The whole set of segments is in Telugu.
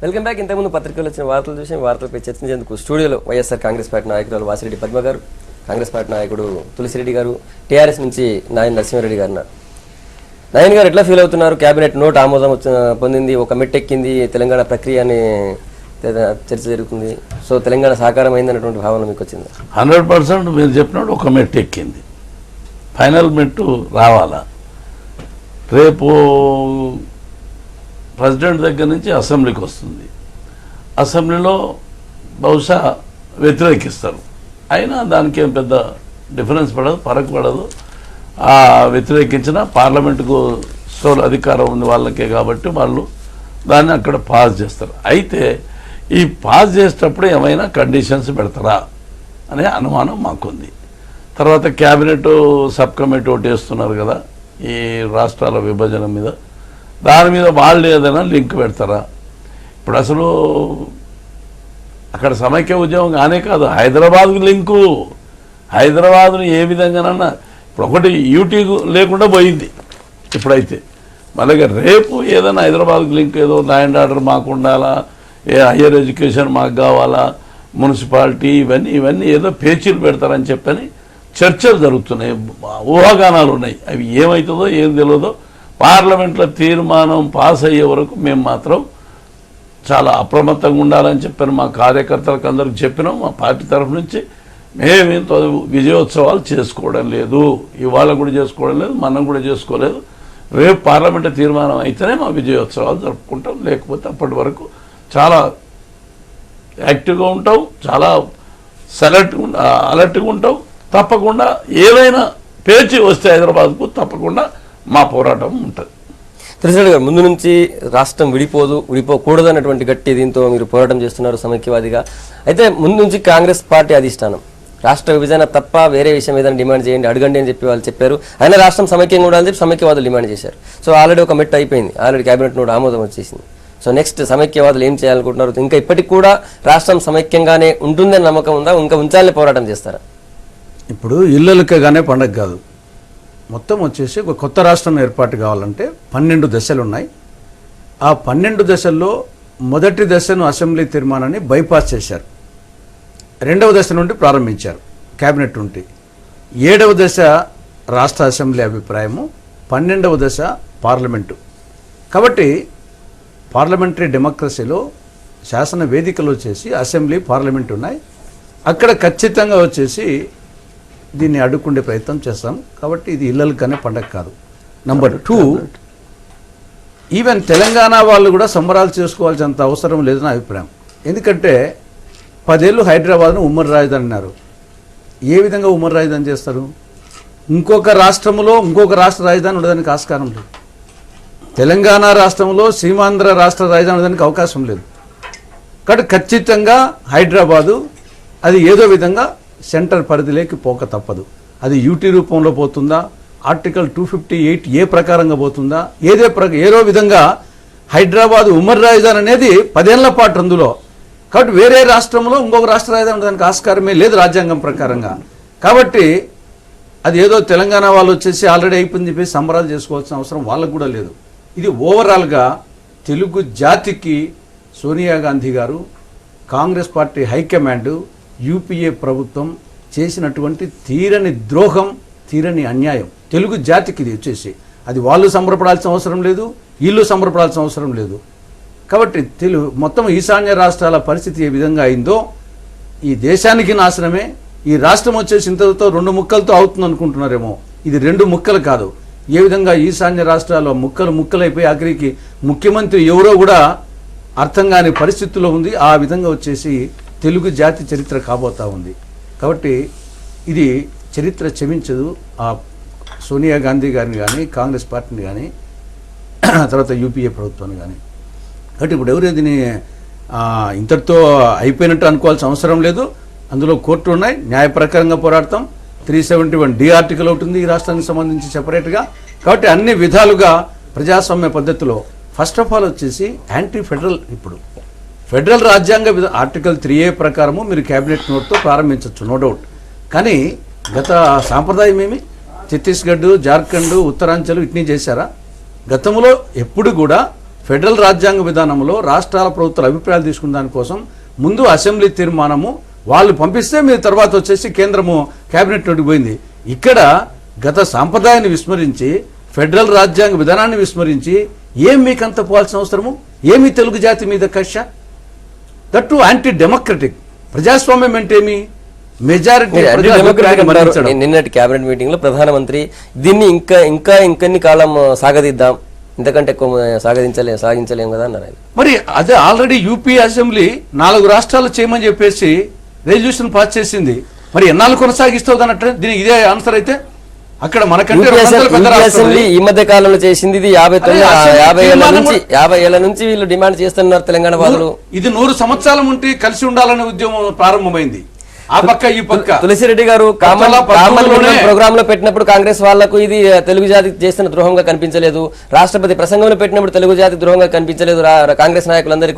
Welcome back. ఇంతకుముందు పత్రికల్లో వచ్చిన వార్తలు చూసి వార్తలపై చర్చించేందుకు స్టూడియోలో వైఎస్ఆర్ కాంగ్రెస్ పార్టీ నాయకురాలు వాసిరెడ్డి పద్మ గారు, కాంగ్రెస్ పార్టీ నాయకుడు తులసిరెడ్డి గారు, టీఆర్ఎస్ నుంచి నాయన్ నరసింహారెడ్డి గారు ఉన్నారు. నాయన్ గారు ఎట్లా ఫీల్ అవుతున్నారు? క్యాబినెట్ నోట్ ఆమోదం పొందింది, ఒక మెట్టెక్కింది, తెలంగాణ ప్రక్రియ అని చర్చ జరుగుతుంది. సో తెలంగాణ సాకారం అయిందన్నటువంటి భావన మీకు వచ్చింది? 100% మీరు చెప్పినట్టు ఒక మెట్టు ఎక్కింది. ఫైనల్ మెట్టు రావాలా. రేపు ప్రెసిడెంట్ దగ్గర నుంచి అసెంబ్లీకి వస్తుంది. అసెంబ్లీలో బహుశా వ్యతిరేకిస్తారు. అయినా దానికి ఏం పెద్ద డిఫరెన్స్ పడదు, ఫరక్ పడదు. ఆ వ్యతిరేకించిన పార్లమెంటుకు సోల్ అధికారం ఉంది వాళ్ళకే కాబట్టి వాళ్ళు దాన్ని అక్కడ పాస్ చేస్తారు. అయితే ఈ పాస్ చేసేటప్పుడు ఏమైనా కండిషన్స్ పెడతారా అనే అనుమానం మాకుంది. తర్వాత క్యాబినెట్ సబ్ కమిటీ ఒకటి వేస్తున్నారు కదా ఈ రాష్ట్రాల విభజన మీద, దాని మీద వాళ్ళు ఏదైనా లింక్ పెడతారా? ఇప్పుడు అసలు అక్కడ సమైక్య ఉద్యమం కానే కాదు, హైదరాబాద్కు లింకు. హైదరాబాద్ను ఏ విధంగానన్నా ఇప్పుడు ఒకటి యూటీ లేకుండా పోయింది. ఇప్పుడైతే మళ్ళీ రేపు ఏదైనా హైదరాబాద్కు లింక్, ఏదో లా అండ్ ఆర్డర్ మాకు ఉండాలా, హయ్యర్ ఎడ్యుకేషన్ మాకు కావాలా, మున్సిపాలిటీ, ఇవన్నీ ఏదో పేచీలు పెడతారని చెప్పని చర్చలు జరుగుతున్నాయి, ఊహాగానాలు ఉన్నాయి. అవి ఏమవుతుందో ఏం తెలియదో. పార్లమెంట్లో తీర్మానం పాస్ అయ్యే వరకు మేము మాత్రం చాలా అప్రమత్తంగా ఉండాలని చెప్పాను. మా కార్యకర్తలకు అందరికి చెప్పినాం. మా పార్టీ తరఫు నుంచి మేమేంతో విజయోత్సవాలు చేసుకోవడం లేదు, ఇవాళ కూడా చేసుకోవడం లేదు, మనం కూడా చేసుకోలేదు. రేపు పార్లమెంటు తీర్మానం అయితేనే మా విజయోత్సవాలు జరుపుకుంటాం. లేకపోతే అప్పటి వరకు చాలా యాక్టివ్గా ఉంటాం, చాలా అలర్ట్గా ఉంటాం. తప్పకుండా ఏదైనా పేచి వస్తే హైదరాబాద్కు తప్పకుండా మా పోరాటం ఉంటుంది. తులసిరెడ్డి గారు, ముందు నుంచి రాష్ట్రం విడిపోకూడదు అన్నటువంటి గట్టి దీంతో మీరు పోరాటం చేస్తున్నారు సమైక్యవాదిగా. అయితే ముందు నుంచి కాంగ్రెస్ పార్టీ అధిష్టానం రాష్ట్ర విభజన తప్ప వేరే విషయం ఏదైనా డిమాండ్ చేయండి, అడగండి అని చెప్పి వాళ్ళు చెప్పారు. అయినా రాష్ట్రం సమైక్యంగా ఉండాలని చెప్పి సమైక్యవాదులు డిమాండ్ చేశారు. సో ఆల్రెడీ ఒక మెట్టు అయిపోయింది, ఆల్రెడీ క్యాబినెట్ నోట్ ఆమోదం వచ్చేసింది. సో నెక్స్ట్ సమైక్యవాదులు ఏం చేయాలనుకుంటున్నారు? ఇంకా ఇప్పటికి కూడా రాష్ట్రం సమైక్యంగానే ఉంటుందని నమ్మకం ఉందా? ఇంకా ఉంచాలని పోరాటం చేస్తారా? ఇప్పుడు ఇళ్ళలకగానే పండగ కాదు, మొత్తం వచ్చేసి ఒక కొత్త రాష్ట్రం ఏర్పాటు కావాలంటే 12 దశలు ఉన్నాయి. ఆ 12 దశల్లో మొదటి దశను అసెంబ్లీ తీర్మానాన్ని బైపాస్ చేశారు. 2వ దశ నుండి ప్రారంభించారు క్యాబినెట్ నుండి. 7వ దశ రాష్ట్ర అసెంబ్లీ అభిప్రాయము, 12వ దశ పార్లమెంటు. కాబట్టి పార్లమెంటరీ డెమోక్రసీలో శాసన వేదికలు వచ్చేసి అసెంబ్లీ, పార్లమెంట్ ఉన్నాయి. అక్కడ ఖచ్చితంగా వచ్చేసి దీన్ని అడ్డుకునే ప్రయత్నం చేస్తాం. కాబట్టి ఇది ఇళ్ళలకనే పండగ కాదు. నంబర్ 2, ఈవెన్ తెలంగాణ వాళ్ళు కూడా సంబరాలు చేసుకోవాల్సినంత అవసరం లేదని అభిప్రాయం. ఎందుకంటే 10 ఏళ్ళు హైదరాబాద్ను ఉమ్మడి రాజధాని అన్నారు. ఏ విధంగా ఉమ్మడి రాజధాని చేస్తారు? ఇంకొక రాష్ట్రంలో ఇంకొక రాష్ట్ర రాజధాని ఉండడానికి ఆస్కారం లేదు. తెలంగాణ రాష్ట్రంలో సీమాంధ్ర రాష్ట్ర రాజధాని ఉండడానికి అవకాశం లేదు. కాబట్టి ఖచ్చితంగా హైదరాబాదు అది ఏదో విధంగా సెంటర్ పరిధిలోకి పోక తప్పదు. అది యూటీ రూపంలో పోతుందా, ఆర్టికల్ 258A ప్రకారంగా పోతుందా, ఏదో విధంగా హైదరాబాదు ఉమ్మడి రాజధాని అనేది 10 ఏళ్ల పాటు అందులో. కాబట్టి వేరే రాష్ట్రంలో ఇంకొక రాష్ట్ర రాజధాని ఉండడానికి ఆస్కారమే లేదు రాజ్యాంగం ప్రకారంగా. కాబట్టి అది ఏదో తెలంగాణ వాళ్ళు వచ్చేసి ఆల్రెడీ అయిపోయింది చెప్పేసి సంబరాలు చేసుకోవాల్సిన అవసరం వాళ్ళకు కూడా లేదు. ఇది ఓవరాల్గా తెలుగు జాతికి సోనియా గాంధీ గారు, కాంగ్రెస్ పార్టీ హైకమాండ్, యూపీఏ ప్రభుత్వం చేసినటువంటి తీరని ద్రోహం, తీరని అన్యాయం తెలుగు జాతికి. ఇది వచ్చేసి అది వాళ్ళు సంబరపడాల్సిన అవసరం లేదు, వీళ్ళు సంబరపడాల్సిన అవసరం లేదు. కాబట్టి మొత్తం ఈశాన్య రాష్ట్రాల పరిస్థితి ఏ విధంగా అయిందో ఈ దేశానికి నాశనమే. ఈ రాష్ట్రం వచ్చేసి ఇంతతో 2 ముక్కలతో అవుతుంది అనుకుంటున్నారేమో. ఇది 2 ముక్కలు కాదు. ఏ విధంగా ఈశాన్య రాష్ట్రాల్లో ముక్కలైపోయి ఆఖరికి ముఖ్యమంత్రి ఎవరో కూడా అర్థం కాని పరిస్థితుల్లో ఉంది. ఆ విధంగా వచ్చేసి తెలుగు జాతి చరిత్ర కాబోతా ఉంది. కాబట్టి ఇది చరిత్ర క్షమించదు ఆ సోనియా గాంధీ గారిని కానీ, కాంగ్రెస్ పార్టీని కానీ, తర్వాత యూపీఏ ప్రభుత్వాన్ని కానీ. కాబట్టి ఇప్పుడు ఎవరు దీన్ని ఇంతటితో అయిపోయినట్టు అనుకోవాల్సిన అవసరం లేదు. అందులో కోర్టులు ఉన్నాయి, న్యాయ ప్రకారంగా పోరాడతాం. 371D ఆర్టికల్ ఒకటి ఉంది ఈ రాష్ట్రానికి సంబంధించి సెపరేట్గా. కాబట్టి అన్ని విధాలుగా ప్రజాస్వామ్య పద్ధతిలో ఫస్ట్ ఆఫ్ ఆల్ వచ్చేసి యాంటీ ఫెడరల్, ఇప్పుడు ఫెడరల్ రాజ్యాంగ ఆర్టికల్ 3A ప్రకారము మీరు క్యాబినెట్ నోట్తో ప్రారంభించవచ్చు, నో డౌట్. కానీ గత సాంప్రదాయం ఏమి? ఛత్తీస్గఢ్, జార్ఖండ్, ఉత్తరాంచల్ ఇట్నీ చేశారా? గతంలో ఎప్పుడు కూడా ఫెడరల్ రాజ్యాంగ విధానంలో రాష్ట్రాల ప్రభుత్వాల అభిప్రాయాలు తీసుకున్న దానికోసం ముందు అసెంబ్లీ తీర్మానము వాళ్ళు పంపిస్తే మీరు తర్వాత వచ్చేసి కేంద్రము కేబినెట్ నోటికి పోయింది. ఇక్కడ గత సాంప్రదాయాన్ని విస్మరించి ఫెడరల్ రాజ్యాంగ విధానాన్ని విస్మరించి ఏం మీకు అంత పోవాల్సిన అవసరము? ఏమి తెలుగు జాతి మీద కక్ష? That anti democratic. ప్రజాస్వామ్యం అంటే ఏమి? మెజారిటీ నిన్నటి కేబినెట్ మీటింగ్ లో ప్రధానమంత్రి దీన్ని ఇంకెన్ని కాలం సాగదిద్దాం, ఇంతకంటే ఎక్కువ సాగించలేం కదా అన్నారు. మరి అదే ఆల్రెడీ యూపీ అసెంబ్లీ 4 రాష్ట్రాలు చేయమని చెప్పేసి రెజల్యూషన్ పాస్ చేసింది. మరి ఎన్నాళ్ళు కొనసాగిస్తుంది అన్నట్టు దీనికి ఇదే ఆన్సర్ అయితే అక్కడ మనకంటే అసెంబ్లీ ఈ మధ్య కాలంలో చేసింది ఇది 50 ఏళ్ల నుంచి వీళ్ళు డిమాండ్ చేస్తున్నారు తెలంగాణ వాళ్ళు. ఇది 100 సంవత్సరాల నుండి కలిసి ఉండాలనే ఉద్యమం ప్రారంభమైంది. ఆ పక్క ఈ పక్క తులసిరెడ్డి గారు ప్రోగ్రామ్ లో పెట్టినప్పుడు కాంగ్రెస్ వాళ్లకు ఇది తెలుగు జాతికి చేస్తున్న ద్రోహంగా కనిపించలేదు. రాష్ట్రపతి ప్రసంగంలో పెట్టినప్పుడు తెలుగు జాతి ద్రోహంగా కనిపించలేదు. కాంగ్రెస్ నాయకులందరూ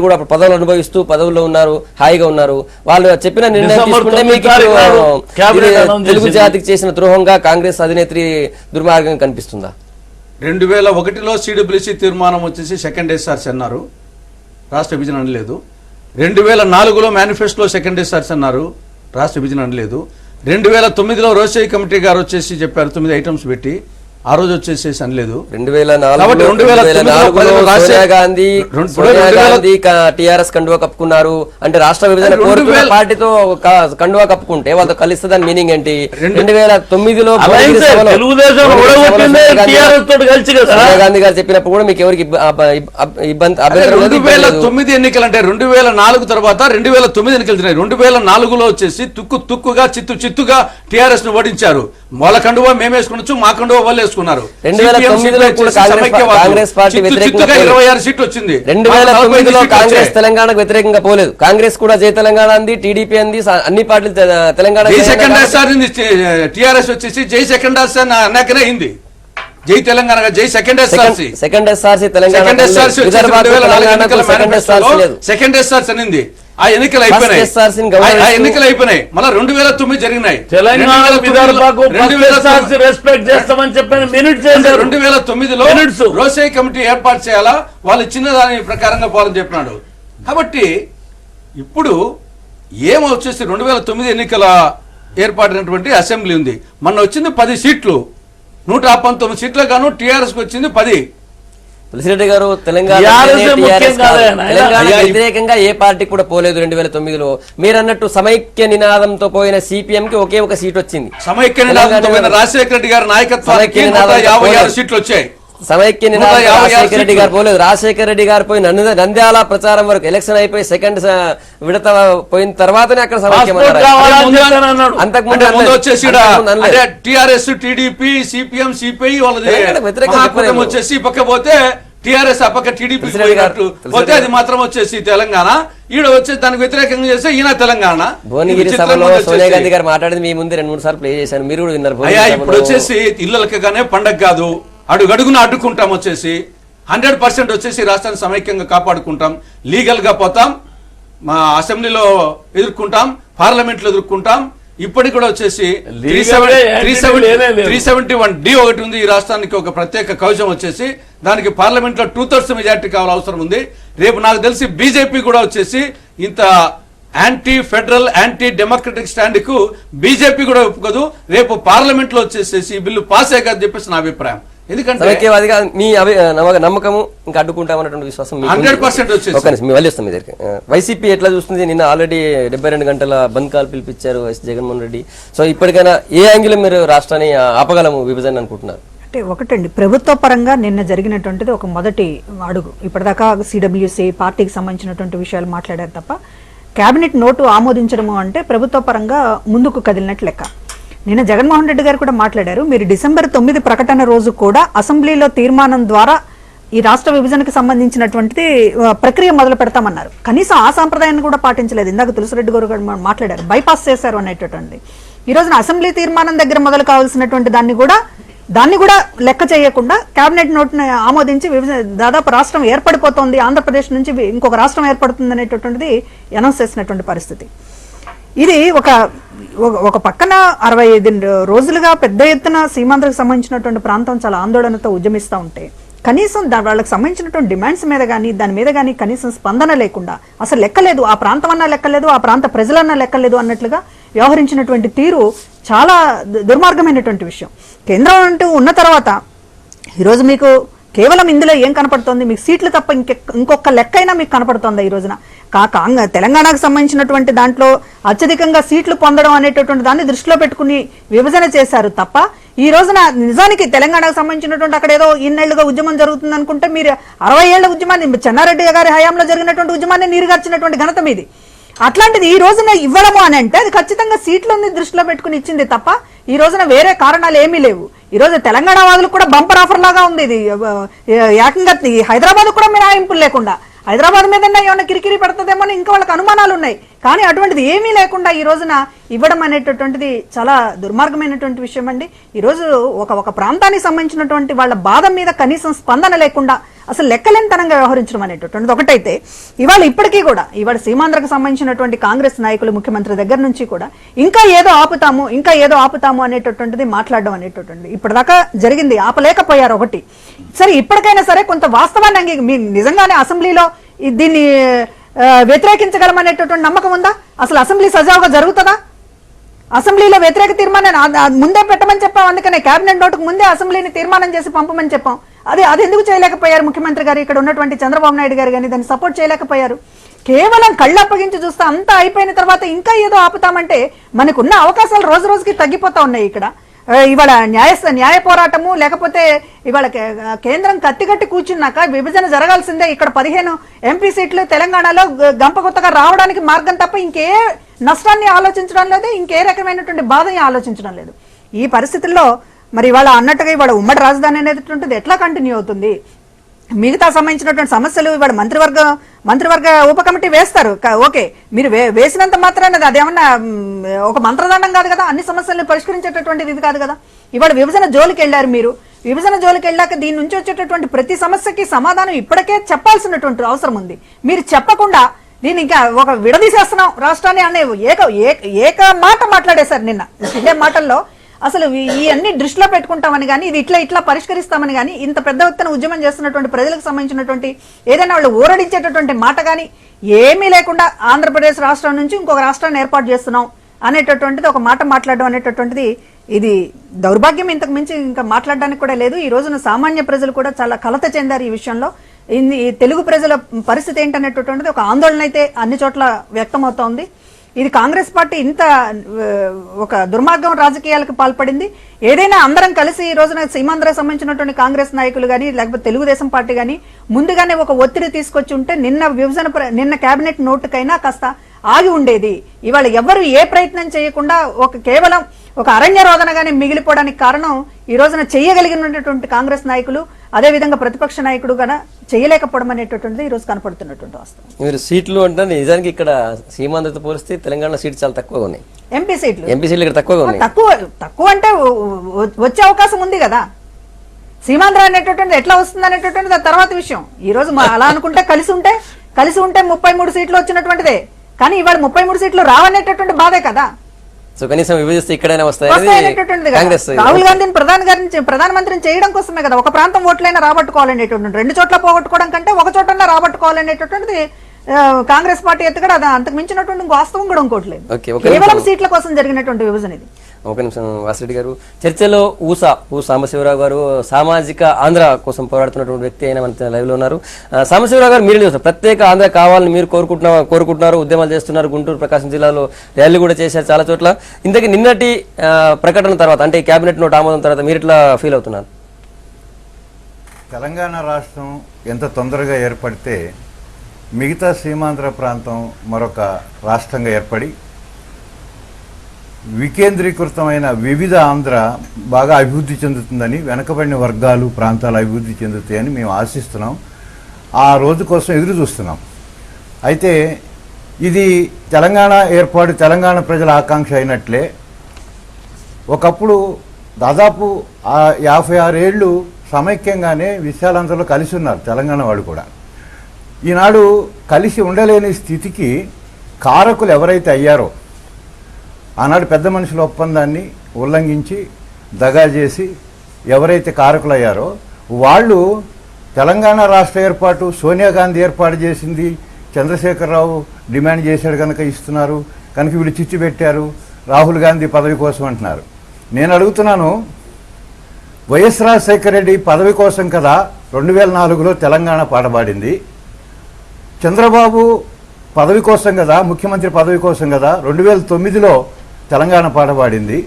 కూడా అప్పుడు పదవులు అనుభవిస్తూ పదవుల్లో ఉన్నారు, హాయిగా ఉన్నారు. వాళ్ళు చెప్పిన నిర్ణయం తీసుకుంటే మీకు తెలుగు జాతికి చేసిన ద్రోహంగా కాంగ్రెస్ అధినేత్రి దుర్మార్గం కనిపిస్తుందా? 2001లో సిడబ్ల్యూసీ తీర్మానం వచ్చేసి సెకండ్ ఎస్ఆర్సీ అన్నారు, రాష్ట్ర విభజన అనలేదు. 2004లో మేనిఫెస్టోలో సెకండ్ ఎస్ఆర్సీ అన్నారు, రాష్ట్ర విభజన అనలేదు. 2009లో రోషయ్య కమిటీ గారు వచ్చేసి చెప్పారు 9 ఐటమ్స్ పెట్టి, ఆ రోజు వచ్చేసేసి అనలేదు. 2004లో సోనియా గాంధీ టిఆర్ఎస్ కండువా కప్పుకున్నారు అంటే రాష్ట్ర విభజన కోరుకున్న పార్టీతో కండువా కప్పుకుంటే వాళ్ళతో కలిస్తే దాని మీనింగ్ ఏంటి? 2009లో సోనియా గాంధీ గారు చెప్పినప్పుడు కూడా మీకు ఎవరికి ఇబ్బంది? 2009 ఎన్నికలు అంటే 2004 తర్వాత 2009 ఎన్నికలు జరిగాయి. 2004లో వచ్చేసి తుక్కుగా చిత్తుగా టిఆర్ఎస్ ను ఓడించారు. వాళ్ళ కండువా మేము వేసుకునొచ్చు, మా కండువా వాళ్ళు వేసుకున్నారు. 2009లో కాంగ్రెస్ పార్టీ వ్యతిరేకంగా 26 సీట్లు వచ్చింది. 2009లో కాంగ్రెస్ తెలంగాణకు వ్యతిరేకంగా పోలేదు. కాంగ్రెస్ కూడా జై తెలంగాణ అంది, టీడీపీ అంది, అన్ని పార్టీలు తెలంగాణ. టిఆర్ఎస్ వచ్చేసి జై సెకండ్ అన్నాకనే అయింది. జై తెలంగాణ, జై second SRC Telangana. Second SRC అనింది. ఆ ఎన్నికలు అయిపోయినాయి. మళ్ళీ 2009 జరిగినాయి. 2009లో రోషయ్య కమిటీ ఏర్పాటు చేయాలా, వాళ్ళు ఇచ్చిన దాని ప్రకారంగా పోవాలని చెప్పినాడు. కాబట్టి ఇప్పుడు ఏమొచ్చేసి 2009 ఎన్నికల ఏర్పాటైనటువంటి అసెంబ్లీ ఉంది. మొన్న వచ్చింది 10 సీట్లు, 119 సీట్ల గాను టిఆర్ఎస్ కు వచ్చింది 10. తులసిరెడ్డి గారు తెలంగాణ వ్యతిరేకంగా ఏ పార్టీ కూడా పోలేదు 2009లో. మీరు అన్నట్టు సమైక్య నినాదంతో పోయిన సిపిఎం కి ఒకే ఒక సీట్ వచ్చింది. సమైక్య నినాదంతో పోయిన రాజశేఖర రెడ్డి గారి నాయకత్వానికి 56 సీట్లు వచ్చాయి. సమైక్య నినాదం రాజశేఖర రెడ్డి గారు పోలేదు. రాజశేఖర రెడ్డి గారు పోయి నంద్యాల ప్రచారం వరకు ఎలక్షన్ అయిపోయి సెకండ్ విడత పోయిన తర్వాతనే అక్కడ సమైక్యం అన్నారు. అంతకుముందు వచ్చేసి టిఆర్ఎస్, టీడీపీ, సిపిఎం, సిపిఐ వాళ్ళది వచ్చేసి పక్క పోతే టిఆర్ఎస్ ఆ పక్క టీడీపీ పోతే అది మాత్రం వచ్చేసి తెలంగాణ. ఈడ వచ్చేసి దానికి వ్యతిరేకంగా చేస్తే ఈయన తెలంగాణ. భువనగిరి సభలో సోనియా గాంధీ గారు మాట్లాడింది మీ ముందు 2-3 సార్లు ప్లే చేశాను, మీరు కూడా విన్నారు. ఇప్పుడు వచ్చేసి ఇళ్ళలకగానే పండగ కాదు, అడుగడుగున అడ్డుకుంటాం. వచ్చేసి 100% వచ్చేసి రాష్ట్రాన్ని సమైక్యంగా కాపాడుకుంటాం, లీగల్ గా పోతాం, మా అసెంబ్లీలో ఎదుర్కొంటాం, పార్లమెంట్ లో ఎదుర్కొంటాం. ఇప్పటికి కూడా వచ్చేసి 371D ఒకటి ఉంది. ఈ రాష్ట్రానికి ఒక ప్రత్యేక కవచం వచ్చేసి దానికి పార్లమెంట్ లో 2/3 మెజార్టీ కావాల్సిన అవసరం ఉంది. రేపు నాకు తెలిసి బీజేపీ కూడా వచ్చేసి ఇంత anti federal, anti democratic stand కు బీజేపీ కూడా ఒప్పుకోదు. రేపు పార్లమెంట్ లో వచ్చేసేసి ఈ బిల్లు పాస్ అయ్యాక చెప్పేసి నా అభిప్రాయం. ఎందుకంటే మీ నమ్మకము ఇంకా అడ్డుకుంటామన్నటువంటి విశ్వాసం 100% వచ్చేసి మీ వస్తాం మీ దగ్గర. వైసీపీ ఎట్లా చూస్తుంది? నిన్న ఆల్రెడీ 72 గంటల బంద్ కాల్ పిలిపించారు వైఎస్ జగన్మోహన్ రెడ్డి. సో ఇప్పటికైనా ఏ యాంగిల్ మీరు రాష్ట్రాన్ని ఆపగలము విభజన అనుకుంటున్నారు? అంటే ఒకటండి, ప్రభుత్వ పరంగా నిన్న జరిగినటువంటిది ఒక మొదటి అడుగు. ఇప్పటిదాకా సిడబ్ల్యూసీ పార్టీకి సంబంధించినటువంటి విషయాలు మాట్లాడారు తప్ప కేబినెట్ నోటు ఆమోదించడము అంటే ప్రభుత్వ పరంగా ముందుకు కదిలినట్లు లెక్క. నిన్న జగన్మోహన్ రెడ్డి గారు కూడా మాట్లాడారు, మీరు December 9 ప్రకటన రోజు కూడా అసెంబ్లీలో తీర్మానం ద్వారా ఈ రాష్ట్ర విభజనకు సంబంధించినటువంటి ప్రక్రియ మొదలు పెడతామన్నారు. కనీసం ఆ సాంప్రదాయాన్ని కూడా పాటించలేదు. ఇందాక తులసిరెడ్డి గారు మాట్లాడారు, బైపాస్ చేశారు అనేటటువంటి. ఈ రోజున అసెంబ్లీ తీర్మానం దగ్గర మొదలు కావాల్సినటువంటి దాన్ని కూడా లెక్క చేయకుండా కేబినెట్ నోట్ని ఆమోదించి దాదాపు రాష్ట్రం ఏర్పడిపోతోంది, ఆంధ్రప్రదేశ్ నుంచి ఇంకొక రాష్ట్రం ఏర్పడుతుంది అనేటటువంటిది అనౌన్స్ చేసినటువంటి పరిస్థితి. ఇది ఒక పక్కన 65 రోజులుగా పెద్ద ఎత్తున సీమాంధ్రకు సంబంధించినటువంటి ప్రాంతం చాలా ఆందోళనతో ఉద్యమిస్తూ ఉంటే, కనీసం వాళ్ళకి సంబంధించినటువంటి డిమాండ్స్ మీద కానీ దాని మీద కానీ కనీసం స్పందన లేకుండా అసలు లెక్కలేదు, ఆ ప్రాంతం అన్నా లెక్కలేదు, ఆ ప్రాంత ప్రజలన్నా లెక్కలేదు అన్నట్లుగా వ్యవహరించినటువంటి తీరు చాలా దుర్మార్గమైనటువంటి విషయం. కేంద్రం అంటూ ఉన్న తర్వాత ఈరోజు మీకు కేవలం ఇందులో ఏం కనపడుతోంది? మీకు సీట్లు తప్ప ఇంకొక లెక్కైనా మీకు కనపడుతోందా ఈ రోజున? తెలంగాణకు సంబంధించినటువంటి దాంట్లో అత్యధికంగా సీట్లు పొందడం అనేటటువంటి దాన్ని దృష్టిలో పెట్టుకుని విభజన చేశారు తప్ప ఈ రోజున నిజానికి తెలంగాణకు సంబంధించినటువంటి అక్కడ ఏదో ఇన్నేళ్లుగా ఉద్యమం జరుగుతుంది అనుకుంటే మీరు 60 ఏళ్ల ఉద్యమాన్ని, చెన్నారెడ్డి గారి హయాంలో జరిగినటువంటి ఉద్యమాన్ని నీరుగార్చినటువంటి ఘనత మీది. అట్లాంటిది ఈ రోజున ఇవ్వడము అని అంటే అది ఖచ్చితంగా సీట్లని దృష్టిలో పెట్టుకుని ఇచ్చింది తప్ప ఈ రోజున వేరే కారణాలు ఏమీ లేవు. ఈ రోజు తెలంగాణ వాదులకు కూడా బంపర్ ఆఫర్ లాగా ఉంది ఇది. ఏకంగా హైదరాబాద్ కూడా మినహాయింపులు లేకుండా హైదరాబాద్ మీద ఏమైనా కిరికిరి పెడుతుందేమో అని ఇంకా వాళ్ళకి అనుమానాలు ఉన్నాయి. కానీ అటువంటిది ఏమీ లేకుండా ఈ రోజున ఇవ్వడం అనేటటువంటిది చాలా దుర్మార్గమైనటువంటి విషయం అండి. ఈ రోజు ఒక ప్రాంతానికి సంబంధించినటువంటి వాళ్ళ బాధ మీద కనీసం స్పందన లేకుండా అసలు లెక్కలేనితనంగా వ్యవహరించడం అనేటటువంటిది ఒకటైతే, ఇప్పటికీ కూడా సీమాంధ్రకు సంబంధించినటువంటి కాంగ్రెస్ నాయకులు ముఖ్యమంత్రి దగ్గర నుంచి కూడా ఇంకా ఏదో ఆపుతాము అనేటటువంటిది మాట్లాడడం అనేటటువంటిది ఇప్పటిదాకా జరిగింది. ఆపలేకపోయారు ఒకటి. సరే, ఇప్పటికైనా సరే కొంత వాస్తవాన్ని మీరు నిజంగానే అసెంబ్లీలో దీన్ని వ్యతిరేకించగలమనేటటువంటి నమ్మకం ఉందా? అసలు అసెంబ్లీ సజావుగా జరుగుతుందా? అసెంబ్లీలో వ్యతిరేక తీర్మానాన్ని ముందే పెట్టమని చెప్పాం. అందుకనే కేబినెట్ నోటుకు ముందే అసెంబ్లీని తీర్మానం చేసి పంపమని చెప్పాం. అది ఎందుకు చేయలేకపోయారు ముఖ్యమంత్రి గారు? ఇక్కడ ఉన్నటువంటి చంద్రబాబు నాయుడు గారు కానీ దాన్ని సపోర్ట్ చేయలేకపోయారు. కేవలం కళ్ళు అప్పగించి చూస్తే అంతా అయిపోయిన తర్వాత ఇంకా ఏదో ఆపుతామంటే మనకున్న అవకాశాలు రోజు రోజుకి తగ్గిపోతా ఉన్నాయి. ఇక్కడ ఇవాళ న్యాయ పోరాటము లేకపోతే ఇవాళ కేంద్రం కత్తిగట్టి కూర్చున్నాక విభజన జరగాల్సిందే. ఇక్కడ 15 ఎంపీ సీట్లు తెలంగాణలో గంపగుత్తగా రావడానికి మార్గం తప్ప ఇంకే నష్టాన్ని ఆలోచించడం లేదు, ఇంకే రకమైనటువంటి బాధని ఆలోచించడం లేదు. ఈ పరిస్థితుల్లో మరి ఇవాళ అన్నట్టుగా ఇవాళ ఉమ్మడి రాజధాని అనేటటువంటిది ఎట్లా కంటిన్యూ అవుతుంది? మిగతా సంబంధించినటువంటి సమస్యలు ఇవాళ మంత్రివర్గ ఉప కమిటీ వేస్తారు. ఓకే, మీరు వేసినంత మాత్రాన అదేమన్నా ఒక మంత్రదండం కాదు కదా, అన్ని సమస్యలను పరిష్కరించేటటువంటిది ఇది కాదు కదా. ఇవాళ విభజన జోలికి వెళ్ళారు మీరు. విభజన జోలికి వెళ్ళాక దీని నుంచి వచ్చేటటువంటి ప్రతి సమస్యకి సమాధానం ఇప్పటికే చెప్పాల్సినటువంటి అవసరం ఉంది. మీరు చెప్పకుండా దీన్ని ఇంకా ఒక విడదీసేస్తున్నాం రాష్ట్రాన్ని అనే ఏక మాట మాట్లాడేశారు నిన్న. ఇదే మాటల్లో అసలు ఈ అన్ని దృష్టిలో పెట్టుకుంటామని కానీ ఇది ఇట్లా పరిష్కరిస్తామని కానీ ఇంత పెద్ద ఎత్తున ఉద్యమం చేస్తున్నటువంటి ప్రజలకు సంబంధించినటువంటి ఏదైనా వాళ్ళు ఊరడించేటటువంటి మాట కానీ ఏమీ లేకుండా ఆంధ్రప్రదేశ్ రాష్ట్రం నుంచి ఇంకొక రాష్ట్రాన్ని ఏర్పాటు చేస్తున్నాం అనేటటువంటిది ఒక మాట మాట్లాడడం అనేటటువంటిది ఇది దౌర్భాగ్యం. ఇంతకు మించి ఇంకా మాట్లాడడానికి కూడా లేదు. ఈ రోజున సామాన్య ప్రజలు కూడా చాలా కలత చెందారు ఈ విషయంలో. ఈ తెలుగు ప్రజల పరిస్థితి ఏంటనేటటువంటిది ఒక ఆందోళన అయితే అన్ని చోట్ల వ్యక్తమవుతోంది. ఇది కాంగ్రెస్ పార్టీ ఇంత ఒక దుర్మార్గం రాజకీయాలకు పాల్పడింది. ఏదైనా అందరం కలిసి ఈ రోజున సీమాంధ్రకు సంబంధించినటువంటి కాంగ్రెస్ నాయకులు కానీ లేకపోతే తెలుగుదేశం పార్టీ కానీ ముందుగానే ఒక ఒత్తిడి తీసుకొచ్చి ఉంటే నిన్న కేబినెట్ నోటుకైనా కాస్త ఆగి ఉండేది. ఇవాళ ఎవరు ఏ ప్రయత్నం చేయకుండా కేవలం ఒక అరణ్య రోదనగానే మిగిలిపోవడానికి కారణం ఈ రోజున చేయగలిగినటువంటి కాంగ్రెస్ నాయకులు అదేవిధంగా ప్రతిపక్ష నాయకుడు కూడా చేయలేకపోవడం అనేటటువంటిది ఈ రోజు కనపడుతున్నటువంటి వాస్తవం. మీరు సీట్లు అంటే నిజానికి ఇక్కడ సీమాంధ్రతో పోలిస్తే తెలంగాణ సీట్లు చాలా తక్కువగా ఉన్నాయి. ఎంపీ సీట్లు ఇక్కడ తక్కువగా ఉన్నాయి. తక్కువ అంటే వచ్చే అవకాశం ఉంది కదా. సీమాంధ్ర అనేటటువంటిది ఎట్లా వస్తుంది అనేటటువంటిది ఆ తర్వాత విషయం. ఈ రోజు అలా అనుకుంటే కలిసి ఉంటే 33 సీట్లు వచ్చినటువంటిదే. కానీ ఇవాళ 33 సీట్లు రావనేటటువంటి బాధే కదా. సో కనీసం విభజిస్తే ఇక్కడైనా వస్తాయి. రాహుల్ గాంధీని ప్రధానమంత్రిని చేయడం కోసమే కదా. ఒక ప్రాంతం ఓట్లైనా రాబట్టుకోవాలనేటువంటి 2 చోట్ల పోగొట్టుకోవడం కంటే ఒక చోట రాబట్టుకోవాలనేటటువంటిది కాంగ్రెస్ పార్టీ ఎత్తుగడ. అంతకు మించినటువంటి వాస్తవం కూడా ఇంకోట్లేదు. కేవలం సీట్ల కోసం జరిగినటువంటి విభజన ఇది. ఒక నిమిషం వాసిరెడ్డి గారు, చర్చలో ఊ సాంబశివరావు గారు సామాజిక ఆంధ్ర కోసం పోరాడుతున్నటువంటి వ్యక్తి అయినా మన లైవ్ లో ఉన్నారు. సాంబశివరావు గారు, మీరు చూస్తారు ప్రత్యేక ఆంధ్ర కావాలని మీరు కోరుకుంటున్నారు, ఉద్యమాలు చేస్తున్నారు. గుంటూరు ప్రకాశం జిల్లాలో ర్యాలీ కూడా చేశారు చాలా చోట్ల. ఇంతకీ నిన్నటి ప్రకటన తర్వాత అంటే కేబినెట్ నోట్ ఆమోదం తర్వాత మీరు ఎట్లా ఫీల్ అవుతున్నారు? తెలంగాణ రాష్ట్రం ఎంత తొందరగా ఏర్పడితే మిగతా సీమాంధ్ర ప్రాంతం మరొక రాష్ట్రంగా ఏర్పడి వికేంద్రీకృతమైన వివిధ ఆంధ్ర బాగా అభివృద్ధి చెందుతుందని, వెనకబడిన వర్గాలు ప్రాంతాలు అభివృద్ధి చెందుతాయని మేము ఆశిస్తున్నాం. ఆ రోజు కోసం ఎదురు చూస్తున్నాం. అయితే ఇది తెలంగాణ ఏర్పాటు తెలంగాణ ప్రజల ఆకాంక్ష అయినట్లే ఒకప్పుడు దాదాపు 56 ఏళ్ళు సమైక్యంగానే విశాలాంధ్రలో కలిసి ఉన్నారు తెలంగాణ వాళ్ళు కూడా. ఈనాడు కలిసి ఉండలేని స్థితికి కారకులు ఎవరైతే అయ్యారో, ఆనాడు పెద్ద మనుషుల ఒప్పందాన్ని ఉల్లంఘించి దగా చేసి ఎవరైతే కారకులయ్యారో వాళ్ళు తెలంగాణ రాష్ట్ర ఏర్పాటు సోనియా గాంధీ ఏర్పాటు చేసింది, చంద్రశేఖరరావు డిమాండ్ చేశాడు కనుక ఇస్తున్నారు, కనుక వీళ్ళు చిచ్చు పెట్టారు, రాహుల్ గాంధీ పదవి కోసం అంటున్నారు. నేను అడుగుతున్నాను, వైఎస్ రాజశేఖర రెడ్డి పదవి కోసం కదా 2004లో తెలంగాణ పాటపాడింది, చంద్రబాబు పదవి కోసం కదా, ముఖ్యమంత్రి పదవి కోసం కదా 2009లో తెలంగాణ పాటపాడింది.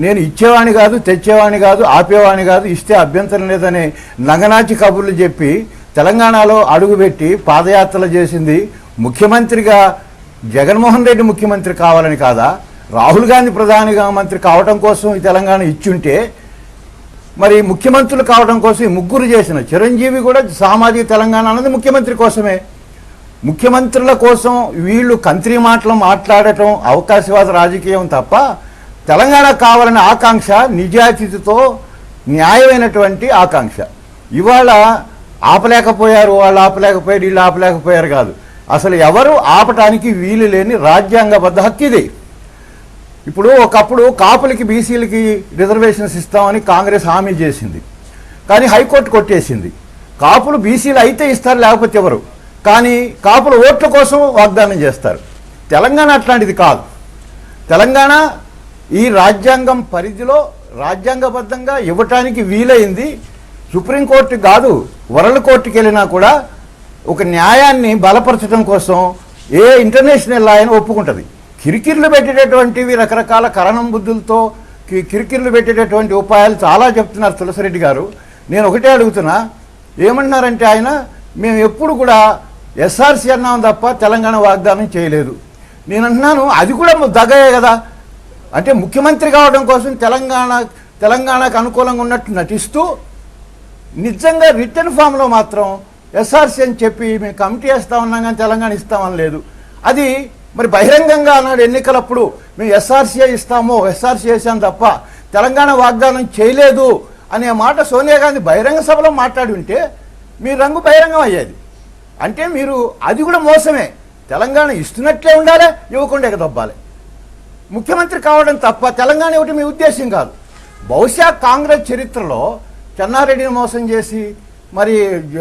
నేను ఇచ్చేవాణి కాదు, తెచ్చేవాణి కాదు, ఆపేవాణి కాదు, ఇస్తే అభ్యంతరం లేదనే నంగనాచి కబుర్లు చెప్పి తెలంగాణలో అడుగుపెట్టి పాదయాత్రలు చేసింది ముఖ్యమంత్రిగా జగన్మోహన్ రెడ్డి ముఖ్యమంత్రి కావాలని కాదా, రాహుల్ గాంధీ ప్రధానిగా మంత్రి కావడం కోసం ఈ తెలంగాణ ఇచ్చుంటే మరి ముఖ్యమంత్రులు కావడం కోసం ఈ ముగ్గురు చేసిన చిరంజీవి కూడా సామాజిక తెలంగాణ అన్నది ముఖ్యమంత్రి కోసమే. ముఖ్యమంత్రుల కోసం వీళ్ళు కంత్రి మాటలు మాట్లాడటం అవకాశవాద రాజకీయం తప్ప తెలంగాణ కావాలనే ఆకాంక్ష నిజాయితీతో న్యాయమైనటువంటి ఆకాంక్ష. ఇవాళ ఆపలేకపోయారు, వాళ్ళు ఆపలేకపోయారు, వీళ్ళు ఆపలేకపోయారు కాదు, అసలు ఎవరు ఆపటానికి వీలు లేని రాజ్యాంగబద్ధ హక్కు ఇది. ఇప్పుడు ఒకప్పుడు కాపులకి బీసీలకి రిజర్వేషన్స్ ఇస్తామని కాంగ్రెస్ హామీ చేసింది, కానీ హైకోర్టు కొట్టేసింది. కాపులు బీసీలు అయితే ఇస్తారు, లేకపోతే ఎవరు, కానీ కాపుల ఓట్ల కోసం వాగ్దానం చేస్తారు. తెలంగాణ అట్లాంటిది కాదు. తెలంగాణ ఈ రాజ్యాంగం పరిధిలో రాజ్యాంగబద్ధంగా ఇవ్వటానికి వీలైంది. సుప్రీంకోర్టు కాదు, వరల్డ్ కోర్టుకి వెళ్ళినా కూడా ఒక న్యాయాన్ని బలపరచడం కోసం ఏ ఇంటర్నేషనల్ లా అయినా ఒప్పుకుంటుంది. కిరికిర్లు పెట్టేటటువంటివి రకరకాల కరణం బుద్ధులతో కిరికిర్లు పెట్టేటటువంటి ఉపాయాలు చాలా చెప్తున్నారు తులసిరెడ్డి గారు. నేను ఒకటే అడుగుతున్నా, ఏమన్నారంటే ఆయన, మేము ఎప్పుడు కూడా ఎస్ఆర్సీ అన్నాం తప్ప తెలంగాణ వాగ్దానం చేయలేదు. నేను అంటున్నాను, అది కూడా దగ్గయే కదా. అంటే ముఖ్యమంత్రి కావడం కోసం తెలంగాణకు అనుకూలంగా ఉన్నట్టు నటిస్తూ నిజంగా రిటర్న్ ఫామ్లో మాత్రం ఎస్ఆర్సీ అని చెప్పి మేము కమిటీ వేస్తా ఉన్నాం కానీ తెలంగాణ ఇస్తామని లేదు. అది మరి బహిరంగంగా అన్నాడు ఎన్నికలప్పుడు, మేము ఎస్ఆర్సీ ఇస్తాము, ఎస్ఆర్సీ చేశాం తప్ప తెలంగాణ వాగ్దానం చేయలేదు అనే మాట సోనియా గాంధీ బహిరంగ సభలో మాట్లాడి ఉంటే మీ రంగు బహిరంగం అయ్యేది. అంటే మీరు అది కూడా మోసమే. తెలంగాణ ఇస్తున్నట్లే ఉండాలి, ఇవ్వకుండా ఎగదొబ్బాలి. ముఖ్యమంత్రి కావడం తప్ప తెలంగాణ ఇవ్వటం మీ ఉద్దేశం కాదు. బహుశా కాంగ్రెస్ చరిత్రలో చెన్నారెడ్డిని మోసం చేసి, మరి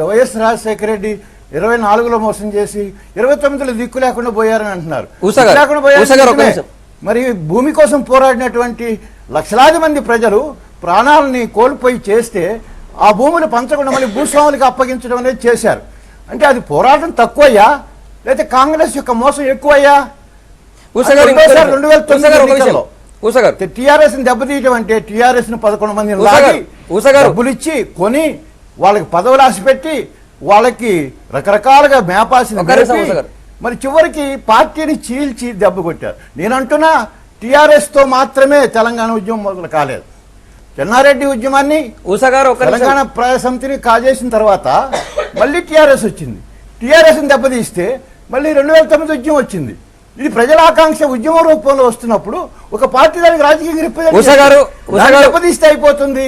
వైఎస్ రాజశేఖర రెడ్డి 24లో మోసం చేసి 29లో దిక్కు లేకుండా పోయారని అంటున్నారు. లేకుండా పోయారు. మరి భూమి కోసం పోరాడినటువంటి లక్షలాది మంది ప్రజలు ప్రాణాలని కోల్పోయి చేస్తే ఆ భూములు పంచకుండా మళ్ళీ భూస్వాములకు అప్పగించడం అనేది చేశారు. అంటే అది పోరాటం తక్కువయ్యా, లేకపోతే కాంగ్రెస్ యొక్క మోసం ఎక్కువయ్యా? టీఆర్ఎస్ దెబ్బతీయటం అంటే టీఆర్ఎస్ ను 11 మందిని డబ్బులు ఇచ్చి కొని వాళ్ళకి పదవులు ఆశ పెట్టి వాళ్ళకి రకరకాలుగా మేపాసి మరి చివరికి పార్టీని చీల్చి దెబ్బ కొట్టారు. నేను అంటున్నా, టీఆర్ఎస్ తో మాత్రమే తెలంగాణ ఉద్యమం మొదలు కాలేదు. చెన్నారెడ్డి ఉద్యమాన్ని తెలంగాణ ప్రజా సమితిని కాజేసిన తర్వాత మళ్ళీ టీఆర్ఎస్ వచ్చింది. టీఆర్ఎస్ ని దెబ్బతీస్తే మళ్ళీ 2009 ఉద్యమం వచ్చింది. ఇది ప్రజల ఆకాంక్ష ఉద్యమ రూపంలో వస్తున్నప్పుడు ఒక పార్టీ దానికి రాజకీయ దెబ్బతీస్తే అయిపోతుంది,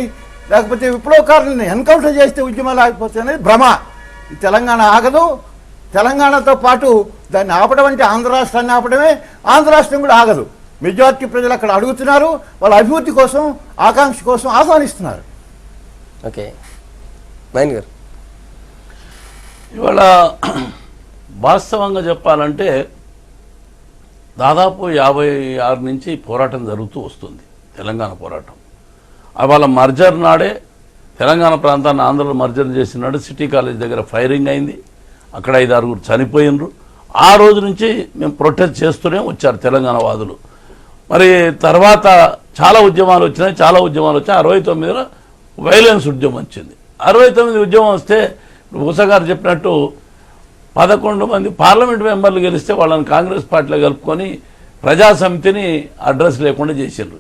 లేకపోతే విప్లవకారులను ఎన్కౌంటర్ చేస్తే ఉద్యమాలు ఆగిపోతాయి అనేది భ్రమ. తెలంగాణ ఆగదు. తెలంగాణతో పాటు దాన్ని ఆపడం అంటే ఆంధ్ర రాష్ట్రాన్ని ఆపడమే, ఆంధ్ర రాష్ట్రం కూడా ఆగదు. మెజారిటీ ప్రజలు అక్కడ అడుగుతున్నారు, వాళ్ళ అభివృద్ధి కోసం, ఆకాంక్ష కోసం ఆహ్వానిస్తున్నారు. ఓకే మైన్ గారు, ఇవాళ వాస్తవంగా చెప్పాలంటే దాదాపు 56 నుంచి పోరాటం జరుగుతూ వస్తుంది, తెలంగాణ పోరాటం. వాళ్ళ మర్జర్ నాడే తెలంగాణ ప్రాంతాన్ని ఆంధ్రలో మర్జర్ చేసినాడు. సిటీ కాలేజ్ దగ్గర ఫైరింగ్ అయింది, అక్కడ 5-6 చనిపోయినరు. ఆ రోజు నుంచి మేము ప్రొటెస్ట్ చేస్తూనే వచ్చారు తెలంగాణ వాదులు. మరి తర్వాత చాలా ఉద్యమాలు వచ్చినాయి. 69లో వైలెన్స్ ఉద్యమం వచ్చింది. 69 ఉద్యమం వస్తే ఉషగారు చెప్పినట్టు 11 మంది పార్లమెంట్ మెంబర్లు గెలిస్తే వాళ్ళని కాంగ్రెస్ పార్టీలో కలుపుకొని ప్రజాసమితిని అడ్రస్ లేకుండా చేసిండ్రు.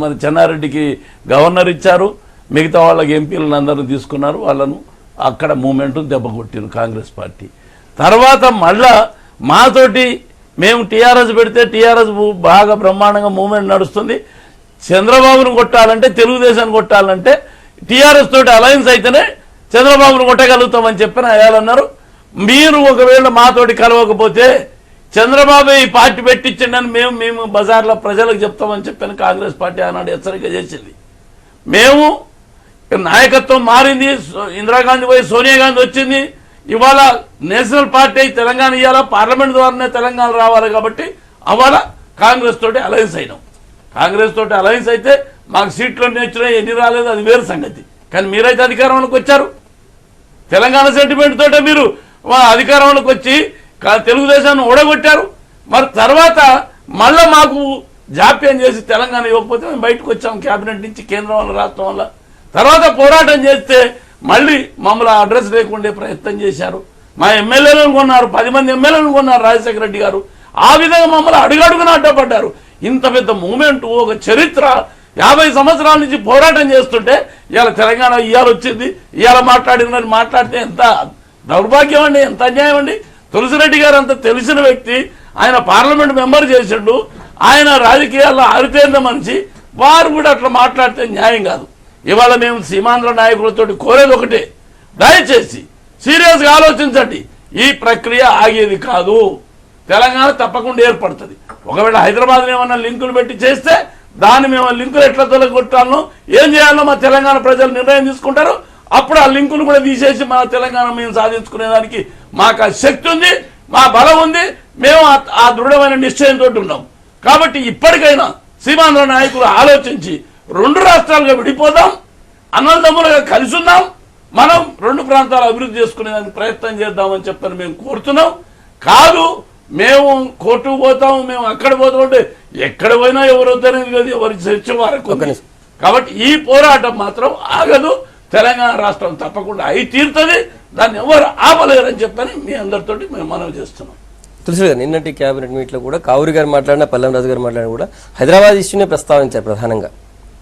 మరి చెన్నారెడ్డికి గవర్నర్ ఇచ్చారు, మిగతా వాళ్ళకి ఎంపీలను అందరూ తీసుకున్నారు, వాళ్ళను అక్కడ మూమెంట్ దెబ్బ కొట్టిరు కాంగ్రెస్ పార్టీ. తర్వాత మళ్ళా మాతోటి మేము టీఆర్ఎస్ పెడితే టీఆర్ఎస్ బాగా బ్రహ్మాండంగా మూమెంట్ నడుస్తుంది, చంద్రబాబును కొట్టాలంటే, తెలుగుదేశాన్ని కొట్టాలంటే టీఆర్ఎస్ తోటి అలయన్స్ అయితేనే చంద్రబాబును కొట్టగలుగుతామని చెప్పిన అయ్యాలన్నారు. మీరు ఒకవేళ మాతోటి కలవకపోతే చంద్రబాబు ఈ పార్టీ పెట్టించండి మేము బజార్లో ప్రజలకు చెప్తామని చెప్పిన కాంగ్రెస్ పార్టీ ఆనాడు హెచ్చరిక చేసింది. మేము నాయకత్వం మారింది, ఇందిరాగాంధీ పోయి సోనియా గాంధీ వచ్చింది. ఇవాళ నేషనల్ పార్టీ తెలంగాణ ఇవ్వాలా, పార్లమెంట్ ద్వారానే తెలంగాణ రావాలి. కాబట్టి అవాళ కాంగ్రెస్ తోటి అలయన్స్ అయినాం. కాంగ్రెస్ తోటి అలయన్స్ అయితే మాకు సీట్లు వచ్చినాయి, ఎన్ని రాలేదు అది వేరు సంగతి. కానీ మీరైతే అధికారంలోకి వచ్చారు. తెలంగాణ సెంటిమెంట్ తోటే మీరు అధికారంలోకి వచ్చి తెలుగుదేశాన్ని ఓడగొట్టారు. మరి తర్వాత మళ్ళా మాకు జాప్యం చేసి తెలంగాణ ఇవ్వకపోతే మేము బయటకు వచ్చాం క్యాబినెట్ నుంచి, కేంద్రం వల్ల, రాష్ట్రం వల్ల. తర్వాత పోరాటం చేస్తే మళ్ళీ మమ్మల్ని అడ్రస్ లేకుండే ప్రయత్నం చేశారు. మా ఎమ్మెల్యేలను కొన్నారు, 10 మంది ఎమ్మెల్యేలను కొన్నారు రాజశేఖర రెడ్డి గారు. ఆ విధంగా మమ్మల్ని అడుగడుగున అడ్డపడ్డారు. ఇంత పెద్ద మూమెంట్, ఒక చరిత్ర, 50 సంవత్సరాల నుంచి పోరాటం చేస్తుంటే ఇవాళ తెలంగాణ ఇవాళ వచ్చింది, ఇవాళ మాట్లాడినని మాట్లాడితే ఎంత దౌర్భాగ్యం అండి, ఎంత అన్యాయం అండి. తులసిరెడ్డి గారు అంత తెలిసిన వ్యక్తి, ఆయన పార్లమెంట్ మెంబర్ చేసిండు, ఆయన రాజకీయాల్లో ఆరితేరిన మనిషి, వారు కూడా అట్లా మాట్లాడితే న్యాయం కాదు. ఇవాళ మేము సీమాంధ్ర నాయకులతో కోరేది ఒకటే, దయచేసి సీరియస్గా ఆలోచించండి. ఈ ప్రక్రియ ఆగేది కాదు, తెలంగాణ తప్పకుండా ఏర్పడుతుంది. ఒకవేళ హైదరాబాద్ ఏమన్నా లింకులు పెట్టి చేస్తే దాన్ని మేము లింకులు ఎట్లా తొలగొట్టాలనో, ఏం చేయాలో మా తెలంగాణ ప్రజలు నిర్ణయం తీసుకుంటారు. అప్పుడు ఆ లింకులు కూడా తీసేసి మన తెలంగాణ మేము సాధించుకునేదానికి మాకు ఆ శక్తి ఉంది, మా బలం ఉంది, మేము ఆ దృఢమైన నిశ్చయంతో ఉన్నాం. కాబట్టి ఇప్పటికైనా సీమాంధ్ర నాయకులు ఆలోచించి 2 రాష్ట్రాలుగా విడిపోదాం, అన్నదమ్ములుగా కలిసి ఉన్నాం, మనం 2 ప్రాంతాలు అభివృద్ధి చేసుకునేదానికి ప్రయత్నం చేద్దామని చెప్పని మేము కోరుతున్నాం. కాదు మేము కోర్టుకు పోతాం, మేము అక్కడ పోతాం అంటే ఎక్కడ పోయినా ఎవరొద్దనేది లేదు, ఎవరి చర్చ వరకు. కాబట్టి ఈ పోరాటం మాత్రం ఆగదు, తెలంగాణ రాష్ట్రం తప్పకుండా అయి తీరుతుంది, దాన్ని ఎవరు ఆపలేరని చెప్పని మీ అందరితోటి మేము మనవి చేస్తున్నాం. తెలుసు కదా, నిన్నటి క్యాబినెట్ మీట్లో కూడా కావూరి గారు మాట్లాడినా, పల్లం రాజు గారు మాట్లాడినా కూడా హైదరాబాద్ ఇష్యూనే ప్రస్తావించారు ప్రధానంగా.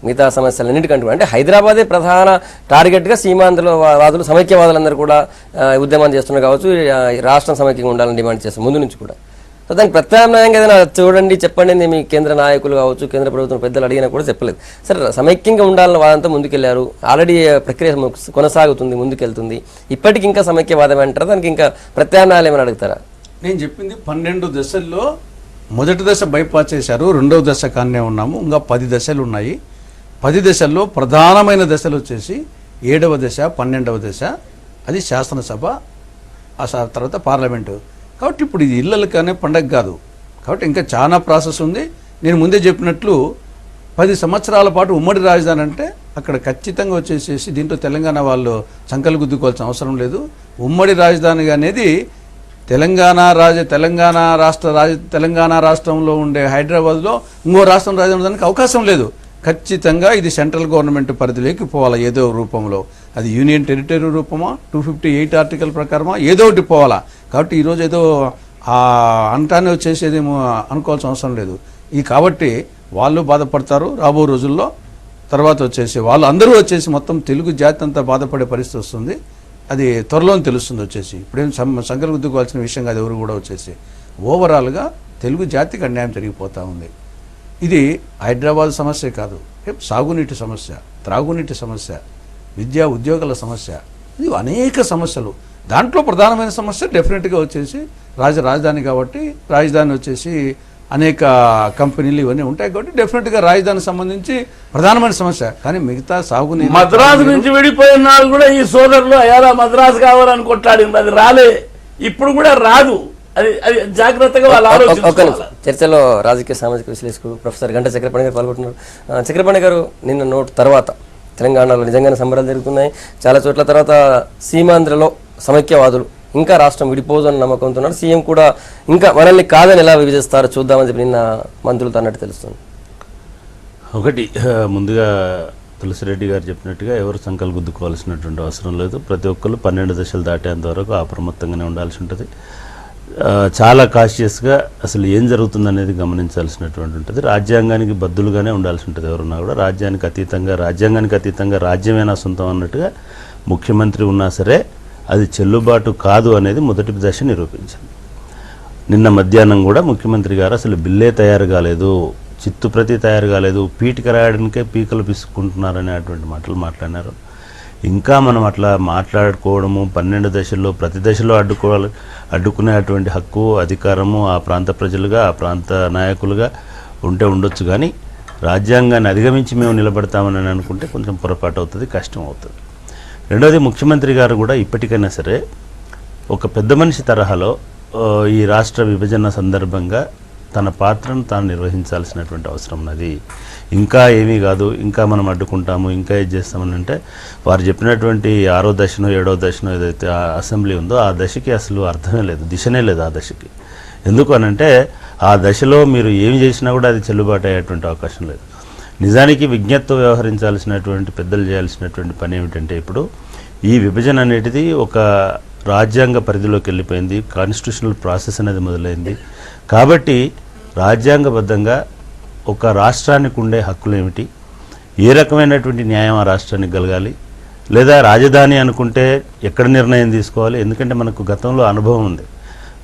మిగతా సమస్యలన్నిటికంటే అంటే హైదరాబాదే ప్రధాన టార్గెట్గా సీమాంధ్రలో వాదులు, సమైక్యవాదులందరూ కూడా ఉద్యమం చేస్తున్నారు కావచ్చు, రాష్ట్రం సమైక్యంగా ఉండాలని డిమాండ్ చేస్తారు ముందు నుంచి కూడా. సో దానికి ప్రత్యామ్నాయంగా ఏదైనా చూడండి, చెప్పండి, మీ కేంద్ర నాయకులు కావచ్చు, కేంద్ర ప్రభుత్వం పెద్దలు అడిగినా కూడా చెప్పలేదు. సరే, సమైక్యంగా ఉండాలని వాదంతో ముందుకెళ్లారు, ఆల్రెడీ ప్రక్రియ కొనసాగుతుంది, ముందుకెళ్తుంది. ఇప్పటికి ఇంకా సమైక్యవాదం అంటారా, దానికి ఇంకా ప్రత్యామ్నాయాలు ఏమైనా అడుగుతారా? నేను చెప్పింది 12 దశల్లో మొదటి దశ బైపాస్ చేశారు, 2వ దశ కానే ఉన్నాము, ఇంకా 10 దశలు ఉన్నాయి. 10 దశల్లో ప్రధానమైన దశలు వచ్చేసి 7వ దశ, 12వ దశ, అది శాసనసభ, ఆ తర్వాత పార్లమెంటు. కాబట్టి ఇప్పుడు ఇది ఇళ్ళకనే పండగ కాదు, కాబట్టి ఇంకా చాలా ప్రాసెస్ ఉంది. నేను ముందే చెప్పినట్లు 10 సంవత్సరాల పాటు ఉమ్మడి రాజధాని అంటే అక్కడ ఖచ్చితంగా వచ్చేసేసి దీంట్లో తెలంగాణ వాళ్ళు సంకలు గుద్దుకోవాల్సిన అవసరం లేదు. ఉమ్మడి రాజధాని అనేది తెలంగాణ రాష్ట్రంలో ఉండే హైదరాబాద్లో ఇంకో రాష్ట్రం రాజధాని దానికి అవకాశం లేదు. ఖచ్చితంగా ఇది సెంట్రల్ గవర్నమెంట్ పరిధిలోకి పోవాలా ఏదో రూపంలో, అది యూనియన్ టెరిటరీ రూపమా, 258 ఆర్టికల్ ప్రకారమా, ఏదో ఒకటి పోవాలా. కాబట్టి ఈరోజు ఏదో అంటానే వచ్చేసేదేమో అనుకోవాల్సిన అవసరం లేదు. కాబట్టి వాళ్ళు బాధపడతారు రాబో రోజుల్లో. తర్వాత వచ్చేసి వాళ్ళు అందరూ వచ్చేసి మొత్తం తెలుగు జాతి అంతా బాధపడే పరిస్థితి వస్తుంది. అది త్వరలోనే తెలుస్తుంది. వచ్చేసి ఇప్పుడేం సంకలు గుద్దుకోవాల్సిన విషయం కాదు. ఎవరు కూడా వచ్చేసి ఓవరాల్గా తెలుగు జాతికి అన్యాయం జరిగిపోతూ ఉంది. ఇది హైదరాబాద్ సమస్య కాదు, సాగునీటి సమస్య, త్రాగునీటి సమస్య, విద్యా ఉద్యోగాల సమస్య, ఇది అనేక సమస్యలు. దాంట్లో ప్రధానమైన సమస్య డెఫినెట్గా వచ్చేసి రాజధాని. కాబట్టి రాజధాని వచ్చేసి అనేక కంపెనీలు ఇవన్నీ ఉంటాయి కాబట్టి డెఫినెట్గా రాజధానికి సంబంధించి ప్రధానమైన సమస్య. కానీ మిగతా సాగునీరు, మద్రాసు నుంచి విడిపోయిన నాడు కూడా ఈ సోదరులు అయ్యారా మద్రాసు కావాలని కొట్లాడింది, అది రాలే, ఇప్పుడు కూడా రాదు. అది జాగ్రత్తగా వాళ్ళు ఆలోచించాలి. చర్చలో రాజకీయ సామాజిక విశ్లేషకుడు ప్రొఫెసర్ గంట చక్రపాణి గారు పాల్గొంటున్నారు. చక్రపాణి గారు, నిన్న నోటు తర్వాత తెలంగాణలో నిజంగానే సంబరాలు జరుగుతున్నాయి చాలా చోట్ల. తర్వాత సీమాంధ్రలో సమైక్యవాదులు ఇంకా రాష్ట్రం విడిపోదు అని నమ్మకంతో ఉన్నారు. సీఎం కూడా ఇంకా మనల్ని కాదని ఎలా విభజిస్తారో చూద్దామని చెప్పి నిన్న మంత్రులతో అన్నట్టు తెలుస్తుంది. ఒకటి, ముందుగా తులసిరెడ్డి గారు చెప్పినట్టుగా ఎవరు సంకలు గుద్దుకోవాల్సినటువంటి అవసరం లేదు. ప్రతి ఒక్కరు 12 దశలు దాటేంత వరకు అప్రమత్తంగానే ఉండాల్సి ఉంటుంది. చాలా కాషియస్గా అసలు ఏం జరుగుతుందనేది గమనించాల్సినటువంటి ఉంటుంది. రాజ్యాంగానికి బద్దులుగానే ఉండాల్సి ఉంటుంది. ఎవరున్నా కూడా రాజ్యానికి అతీతంగా రాజ్యమే నా సొంతం అన్నట్టుగా ముఖ్యమంత్రి ఉన్నా సరే అది చెల్లుబాటు కాదు అనేది మొదటి దశ నిరూపించింది. నిన్న మధ్యాహ్నం కూడా ముఖ్యమంత్రి గారు అసలు బిల్లే తయారు కాలేదు, చిత్తుప్రతి తయారు కాలేదు, పీటిక రాయడానికే పీకలు పిసుకుంటున్నారనేటువంటి మాటలు మాట్లాడినారు. ఇంకా మనం అట్లా మాట్లాడుకోవడము 12 దశల్లో ప్రతి దశలో అడ్డుకునేటువంటి హక్కు, అధికారము ఆ ప్రాంత ప్రజలుగా, ఆ ప్రాంత నాయకులుగా ఉండొచ్చు. కానీ రాజ్యాంగాన్ని అధిగమించి మేము నిలబడతామని అనుకుంటే కొంచెం పొరపాటు అవుతుంది, కష్టం అవుతుంది. రెండవది, ముఖ్యమంత్రి గారు కూడా ఇప్పటికైనా సరే ఒక పెద్ద మనిషి తరహాలో ఈ రాష్ట్ర విభజన సందర్భంగా తన పాత్రను తాను నిర్వహించాల్సినటువంటి అవసరం ఉన్నది. ఇంకా ఏమీ కాదు, ఇంకా మనం అడ్డుకుంటాము, ఇంకా ఏది చేస్తామని అంటే వారు చెప్పినటువంటి 6వ దశనో 7వ దశనో ఏదైతే ఆ అసెంబ్లీ ఉందో ఆ దశకి అసలు అర్థమే లేదు, దిశనే లేదు ఆ దశకి. ఎందుకు అనంటే ఆ దశలో మీరు ఏమి చేసినా కూడా అది చెల్లుబాటు అయ్యేటువంటి అవకాశం లేదు. నిజానికి విజ్ఞతతో వ్యవహరించాల్సినటువంటి పెద్దలు చేయాల్సినటువంటి పని ఏమిటంటే ఇప్పుడు ఈ విభజన అనేటిది ఒక రాజ్యాంగ పరిధిలోకి వెళ్ళిపోయింది, కాన్స్టిట్యూషనల్ ప్రాసెస్ అనేది మొదలైంది. కాబట్టి రాజ్యాంగబద్ధంగా ఒక రాష్ట్రానికి ఉండే హక్కులు ఏమిటి, ఏ రకమైనటువంటి న్యాయం ఆ రాష్ట్రానికి కలగాలి, లేదా రాజధాని అనుకుంటే ఎక్కడ నిర్ణయం తీసుకోవాలి. ఎందుకంటే మనకు గతంలో అనుభవం ఉంది.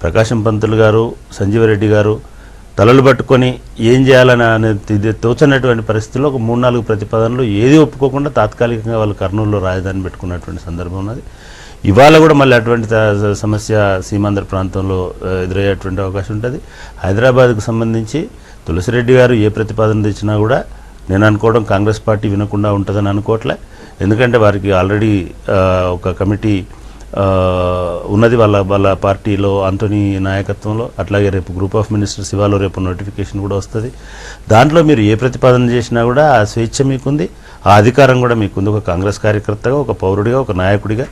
ప్రకాశం పంతులు గారు, సంజీవరెడ్డి గారు తలలు పట్టుకొని ఏం చేయాలని అనేది తోచనటువంటి పరిస్థితుల్లో ఒక 3-4 ప్రతిపాదనలు ఏది ఒప్పుకోకుండా తాత్కాలికంగా వాళ్ళు కర్నూలులో రాజధాని పెట్టుకున్నటువంటి సందర్భం ఉన్నది. ఇవాళ కూడా మళ్ళీ అటువంటి సమస్య సీమాంధ్ర ప్రాంతంలో ఎదురయ్యేటువంటి అవకాశం ఉంటుంది. హైదరాబాద్కు సంబంధించి తులసిరెడ్డి గారు ఏ ప్రతిపాదన తెచ్చినా కూడా నేను అనుకోవడం కాంగ్రెస్ పార్టీ వినకుండా ఉంటుందని అనుకోవట్లే. ఎందుకంటే వారికి ఆల్రెడీ ఒక కమిటీ ఉన్నది వాళ్ళ పార్టీలో ఆంటోనీ నాయకత్వంలో. అట్లాగే రేపు గ్రూప్ ఆఫ్ మినిస్టర్స్ ఇవాళ రేపు నోటిఫికేషన్ కూడా వస్తుంది. దాంట్లో మీరు ఏ ప్రతిపాదన చేసినా కూడా ఆ స్వేచ్ఛ మీకుంది, ఆ అధికారం కూడా మీకుంది. ఒక కాంగ్రెస్ కార్యకర్తగా, ఒక పౌరుడిగా, ఒక నాయకుడిగా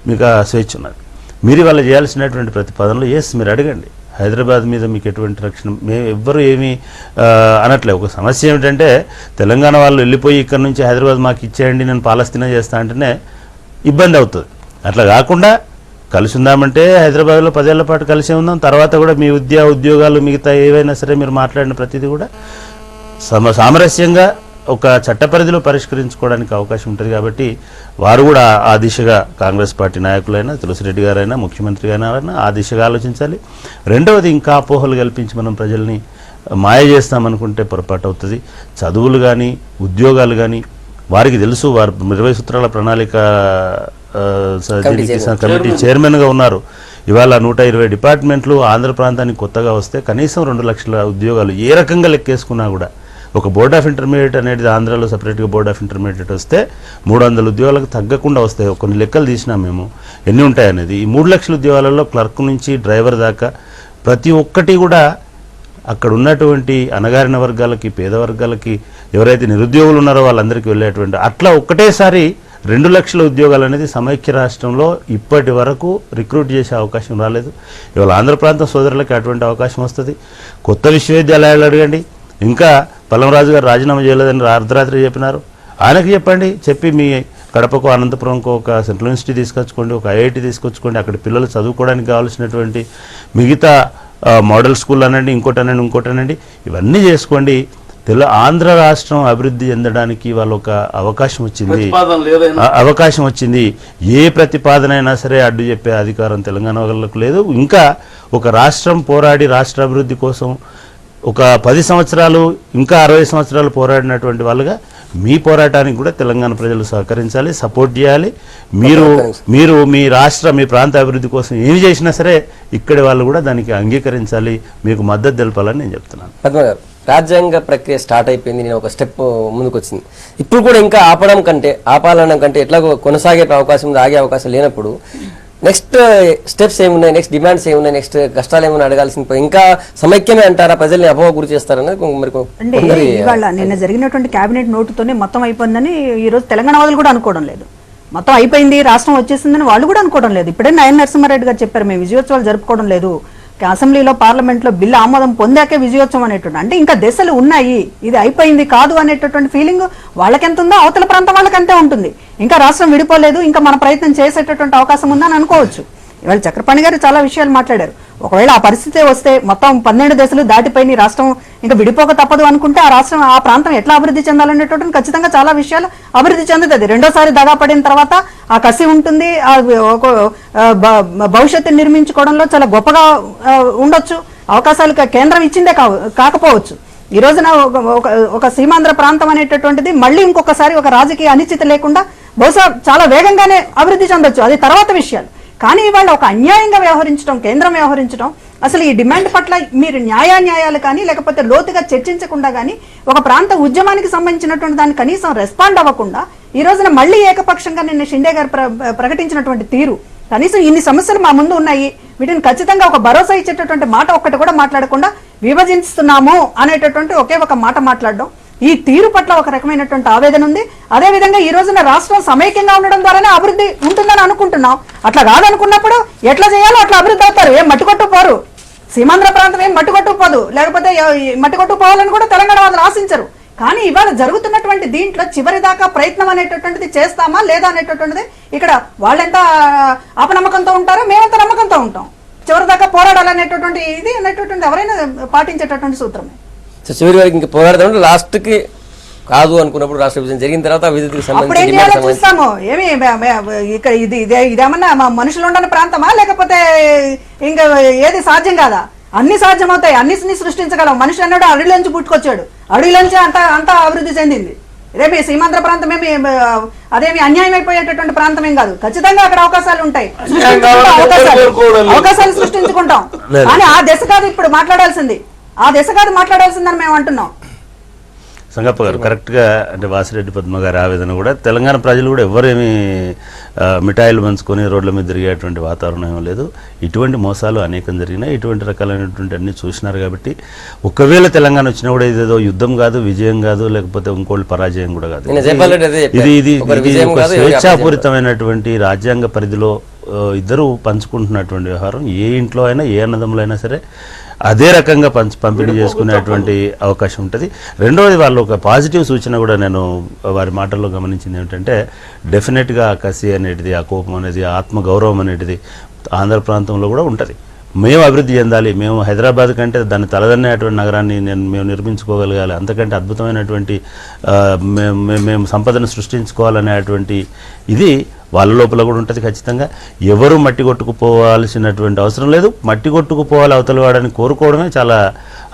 మీకు ఆ స్వేచ్ఛ ఉన్నది. మీరు ఇవాళ చేయాల్సినటువంటి ప్రతిపాదనలు మీరు అడగండి. హైదరాబాద్ మీద మీకు ఎటువంటి రక్షణ మేము ఎవ్వరూ ఏమీ అనట్లే. ఒక సమస్య ఏమిటంటే తెలంగాణ వాళ్ళు వెళ్ళిపోయి ఇక్కడ నుంచి హైదరాబాద్ మాకు ఇచ్చేయండి, నేను పాలస్తీనా చేస్తా అంటేనే ఇబ్బంది అవుతుంది. అట్లా కాకుండా కలిసి ఉందామంటే హైదరాబాద్లో 10 ఏళ్ల పాటు కలిసే ఉందాం. తర్వాత కూడా మీ ఉద్యోగాలు మిగతా ఏవైనా సరే మీరు మాట్లాడిన ప్రతిదీ కూడా సామరస్యంగా ఒక చట్ట పరిధిలో పరిష్కరించుకోవడానికి అవకాశం ఉంటుంది. కాబట్టి వారు కూడా ఆ దిశగా కాంగ్రెస్ పార్టీ నాయకులైనా, తులసిరెడ్డి గారైనా, ముఖ్యమంత్రి గారైనా ఆ దిశగా ఆలోచించాలి. రెండవది, ఇంకా అపోహలు కల్పించి మనం ప్రజల్ని మాయ చేస్తామనుకుంటే పొరపాటు అవుతుంది. చదువులు కానీ ఉద్యోగాలు కానీ వారికి తెలుసు. వారు 20 సూత్రాల ప్రణాళిక కమిటీ చైర్మన్గా ఉన్నారు. ఇవాళ 120 డిపార్ట్మెంట్లు ఆంధ్ర ప్రాంతానికి కొత్తగా వస్తే కనీసం 2 లక్షల ఉద్యోగాలు ఏ రకంగా లెక్కేసుకున్నా కూడా ఒక బోర్డ్ ఆఫ్ ఇంటర్మీడియట్ అనేది ఆంధ్రాలో సపరేట్గా బోర్డ్ ఆఫ్ ఇంటర్మీడియట్ వస్తే 300 ఉద్యోగాలకు తగ్గకుండా వస్తాయి. కొన్ని లెక్కలు తీసినా మేము ఎన్ని ఉంటాయనేది. ఈ 3 లక్షల ఉద్యోగాలలో క్లర్క్ నుంచి డ్రైవర్ దాకా ప్రతి ఒక్కటి కూడా అక్కడ ఉన్నటువంటి అణగారిన వర్గాలకి, పేద వర్గాలకి, ఎవరైతే నిరుద్యోగులు ఉన్నారో వాళ్ళందరికీ వెళ్ళేటువంటి అట్లా ఒక్కటేసారి 2 లక్షల ఉద్యోగాలు అనేది సమైక్య రాష్ట్రంలో ఇప్పటి వరకు రిక్రూట్ చేసే అవకాశం రాలేదు. ఇవాళ ఆంధ్ర ప్రాంత సోదరులకి అటువంటి అవకాశం వస్తుంది. కొత్త విశ్వవిద్యాలయాలు అడగండి. ఇంకా పల్లంరాజు గారు రాజీనామా చేయలేదని అర్ధరాత్రి చెప్పినారు. ఆయనకి చెప్పండి, చెప్పి మీ కడపకు, అనంతపురంకు ఒక సెంట్రల్ యూనివర్సిటీ తీసుకొచ్చుకోండి, ఒక ఐఐటి తీసుకొచ్చుకోండి. అక్కడ పిల్లలు చదువుకోవడానికి కావాల్సినటువంటి మిగతా మోడల్ స్కూల్ అనండి, ఇంకోటనండి ఇవన్నీ చేసుకోండి. ఆంధ్ర రాష్ట్రం అభివృద్ధి చెందడానికి వాళ్ళ ఒక అవకాశం వచ్చింది. ఏ ప్రతిపాదన అయినా సరే అడ్డు చెప్పే అధికారం తెలంగాణ వాళ్ళకు లేదు. ఇంకా ఒక రాష్ట్రం పోరాడి రాష్ట్ర అభివృద్ధి కోసం ఒక 10 సంవత్సరాలు ఇంకా 60 సంవత్సరాలు పోరాడినటువంటి వాళ్ళుగా మీ పోరాటానికి కూడా తెలంగాణ ప్రజలు సహకరించాలి, సపోర్ట్ చేయాలి. మీరు మీ ప్రాంత అభివృద్ధి కోసం ఏమి చేసినా సరే ఇక్కడి వాళ్ళు కూడా దానికి అంగీకరించాలి, మీకు మద్దతు తెలపాలని నేను చెప్తున్నాను. పద్మ గారు, రాజ్యాంగ ప్రక్రియ స్టార్ట్ అయిపోయింది, నేను ఒక స్టెప్ ముందుకు వచ్చింది. ఇప్పుడు కూడా ఇంకా ఆపాలనడం కంటే ఎట్లా కొనసాగే అవకాశం ఉంది, ఆగే అవకాశం లేనప్పుడు నెక్స్ట్ స్టెప్స్ ఏమున్నాయి, నెక్స్ట్ డిమాండ్స్ ఏమున్నాయి, నెక్స్ట్ కష్టాలు ఏమైనా అడగాల్సింది, ఇంకా సమైక్యమే అంటారా, ప్రజల్ని అపోహ గురి చేస్తారన్నది అంటే ఇవాళ నిన్న జరిగినటువంటి కేబినెట్ నోటుతోనే మొత్తం అయిపోయిందని ఈ రోజు తెలంగాణ వాళ్ళు కూడా అనుకోవడం లేదు. మొత్తం అయిపోయింది, రాష్ట్రం వచ్చేసిందని వాళ్ళు కూడా అనుకోవడం లేదు. ఇప్పుడే నాయన నరసింహారెడ్డి గారు చెప్పారు, మేము విజయోత్సవాలు జరుపుకోవడం లేదు, అసెంబ్లీలో పార్లమెంట్లో బిల్లు ఆమోదం పొందాకే విజయోత్సవం అనేటువంటి. అంటే ఇంకా దశలు ఉన్నాయి, ఇది అయిపోయింది కాదు అనేటటువంటి ఫీలింగ్ వాళ్ళకెంత ఉందో అవతల ప్రాంతం వాళ్ళకంతే ఉంటుంది. ఇంకా రాష్ట్రం విడిపోలేదు, ఇంకా మన ప్రయత్నం చేసేటటువంటి అవకాశం ఉందని అనుకోవచ్చు. ఇవాళ చక్రపాణి గారు చాలా విషయాలు మాట్లాడారు. ఒకవేళ ఆ పరిస్థితి వస్తే మొత్తం 12 దశలు దాటిపోయి రాష్ట్రం ఇంకా విడిపోక తప్పదు అనుకుంటే ఆ ప్రాంతం ఎట్లా అభివృద్ధి చెందాలనేటువంటి ఖచ్చితంగా చాలా విషయాలు అభివృద్ధి చెందుతుంది. రెండోసారి దగా పడిన తర్వాత ఆ కసి ఉంటుంది, భవిష్యత్తు నిర్మించుకోవడంలో చాలా గొప్పగా ఉండొచ్చు. అవకాశాలు కేంద్రం ఇచ్చిందే కాకపోవచ్చు. ఈ రోజున ఒక సీమాంధ్ర ప్రాంతం అనేటటువంటిది మళ్ళీ ఇంకొకసారి ఒక రాజకీయ అనిశ్చితి లేకుండా బహుశా చాలా వేగంగానే అభివృద్ధి చెందొచ్చు, అది తర్వాత విషయాలు. కానీ ఇవాళ ఒక అన్యాయంగా వ్యవహరించడం, కేంద్రం వ్యవహరించడం, అసలు ఈ డిమాండ్ పట్ల మీరు న్యాయాలు కానీ లేకపోతే లోతుగా చర్చించకుండా కానీ ఒక ప్రాంత ఉద్యమానికి సంబంధించినటువంటి దాన్ని కనీసం రెస్పాండ్ అవ్వకుండా ఈ రోజున మళ్ళీ ఏకపక్షంగా నిన్న షిండే గారు ప్రకటించినటువంటి తీరు, కనీసం ఇన్ని సమస్యలు మా ముందు ఉన్నాయి, వీటిని ఖచ్చితంగా ఒక భరోసా ఇచ్చేటటువంటి మాట ఒక్కటి కూడా మాట్లాడకుండా విభజిస్తున్నాము అనేటటువంటి ఒకే ఒక మాట మాట్లాడడం, ఈ తీరు పట్ల ఒక రకమైనటువంటి ఆవేదన ఉంది. అదేవిధంగా ఈ రోజున రాష్ట్రం సమైక్యంగా ఉండడం ద్వారానే అభివృద్ధి ఉంటుందని అనుకుంటున్నాం. అట్లా కాదనుకున్నప్పుడు ఎట్లా చేయాలో అట్లా అభివృద్ధి అవుతారు. ఏం మట్టుకొట్టుపోరు, సీమాంధ్ర ప్రాంతం ఏం మట్టుకొట్టుకుపోదు, లేకపోతే మట్టుకొట్టుకుపోవాలని కూడా తెలంగాణ వాళ్ళు ఆశించరు. కానీ ఇవాళ జరుగుతున్నటువంటి దీంట్లో చివరి దాకా ప్రయత్నం అనేటటువంటిది చేస్తామా లేదా అనేటటువంటిది ఇక్కడ వాళ్ళెంత అపనమ్మకంతో ఉంటారో మేమంత నమ్మకంతో ఉంటాం. చివరి దాకా పోరాడాలనేటటువంటి ఇది అనేటటువంటి ఎవరైనా పాటించేటటువంటి సూత్రమే. సో చివరి వరకు ఇంకా పోరాడదాం, లాస్ట్ కి కాదు అనుకున్నప్పుడు రాష్ట్ర విభజన జరిగిన తర్వాత విద్యుత్కి అప్పుడు ఏం చేయాలో చూస్తాము. ఏమి ఇక్కడ ఇదేమన్నా మనుషులు ఉండని ప్రాంతమా, లేకపోతే ఇంకా ఏది సాధ్యం కాదా? అన్ని సాధ్యమవుతాయి, అన్నిటిని సృష్టించగలం. మనిషి అన్నాడు అడవిలోంచి పుట్టుకొచ్చాడు, అడవిలోంచి అంతా అభివృద్ధి చెందింది. ఇదేమి సీమాంధ్ర ప్రాంతం ఏమి అదేమి అన్యాయం అయిపోయేటటువంటి ప్రాంతం ఏం కాదు. ఖచ్చితంగా అక్కడ అవకాశాలు ఉంటాయి, అవకాశాలు సృష్టించుకుంటాం. కానీ ఆ దశ కాదు ఇప్పుడు మాట్లాడాల్సింది, ఆ దశ కాదు మాట్లాడాల్సిందని మేము అంటున్నాం. సంగప్ప గారు కరెక్ట్గా అంటే వాసిరెడ్డి పద్మ గారి ఆవేదన కూడా తెలంగాణ ప్రజలు కూడా ఎవరేమీ మిఠాయిలు పంచుకొని రోడ్ల మీద తిరిగేటువంటి వాతావరణం ఏం లేదు. ఇటువంటి మోసాలు అనేకం జరిగినాయి, ఇటువంటి రకాలైనటువంటి అన్ని చూసినారు. కాబట్టి ఒకవేళ తెలంగాణ వచ్చినా కూడా ఇదేదో యుద్ధం కాదు, విజయం కాదు, లేకపోతే ఇంకోళ్ళు పరాజయం కూడా కాదు. ఇది ఒక స్వేచ్ఛాపూరితమైనటువంటి రాజ్యాంగ పరిధిలో ఇద్దరు పంచుకుంటున్నటువంటి వ్యవహారం. ఏ ఇంట్లో అయినా ఏ అన్నదమ్ములు అయినా సరే అదే రకంగా పంపిణీ చేసుకునేటువంటి అవకాశం ఉంటుంది. రెండవది వాళ్ళు ఒక పాజిటివ్ సూచన కూడా నేను వారి మాటల్లో గమనించింది ఏమిటంటే, డెఫినెట్గా ఆ కసి అనేటిది, ఆ కోపం అనేది, ఆత్మగౌరవం అనేటిది ఆంధ్ర ప్రాంతంలో కూడా ఉంటుంది. మేము అభివృద్ధి చెందాలి, మేము హైదరాబాద్ కంటే దాన్ని తలదన్నేటువంటి నగరాన్ని మేము నిర్మించుకోగలగాలి, అంతకంటే అద్భుతమైనటువంటి మేము సంపదను సృష్టించుకోవాలనేటువంటి ఇది వాళ్ళ లోపల కూడా ఉంటుంది. ఖచ్చితంగా ఎవరు మట్టి కొట్టుకుపోవాల్సినటువంటి అవసరం లేదు. మట్టి కొట్టుకుపోవాలి అవతల వాడని కోరుకోవడమే చాలా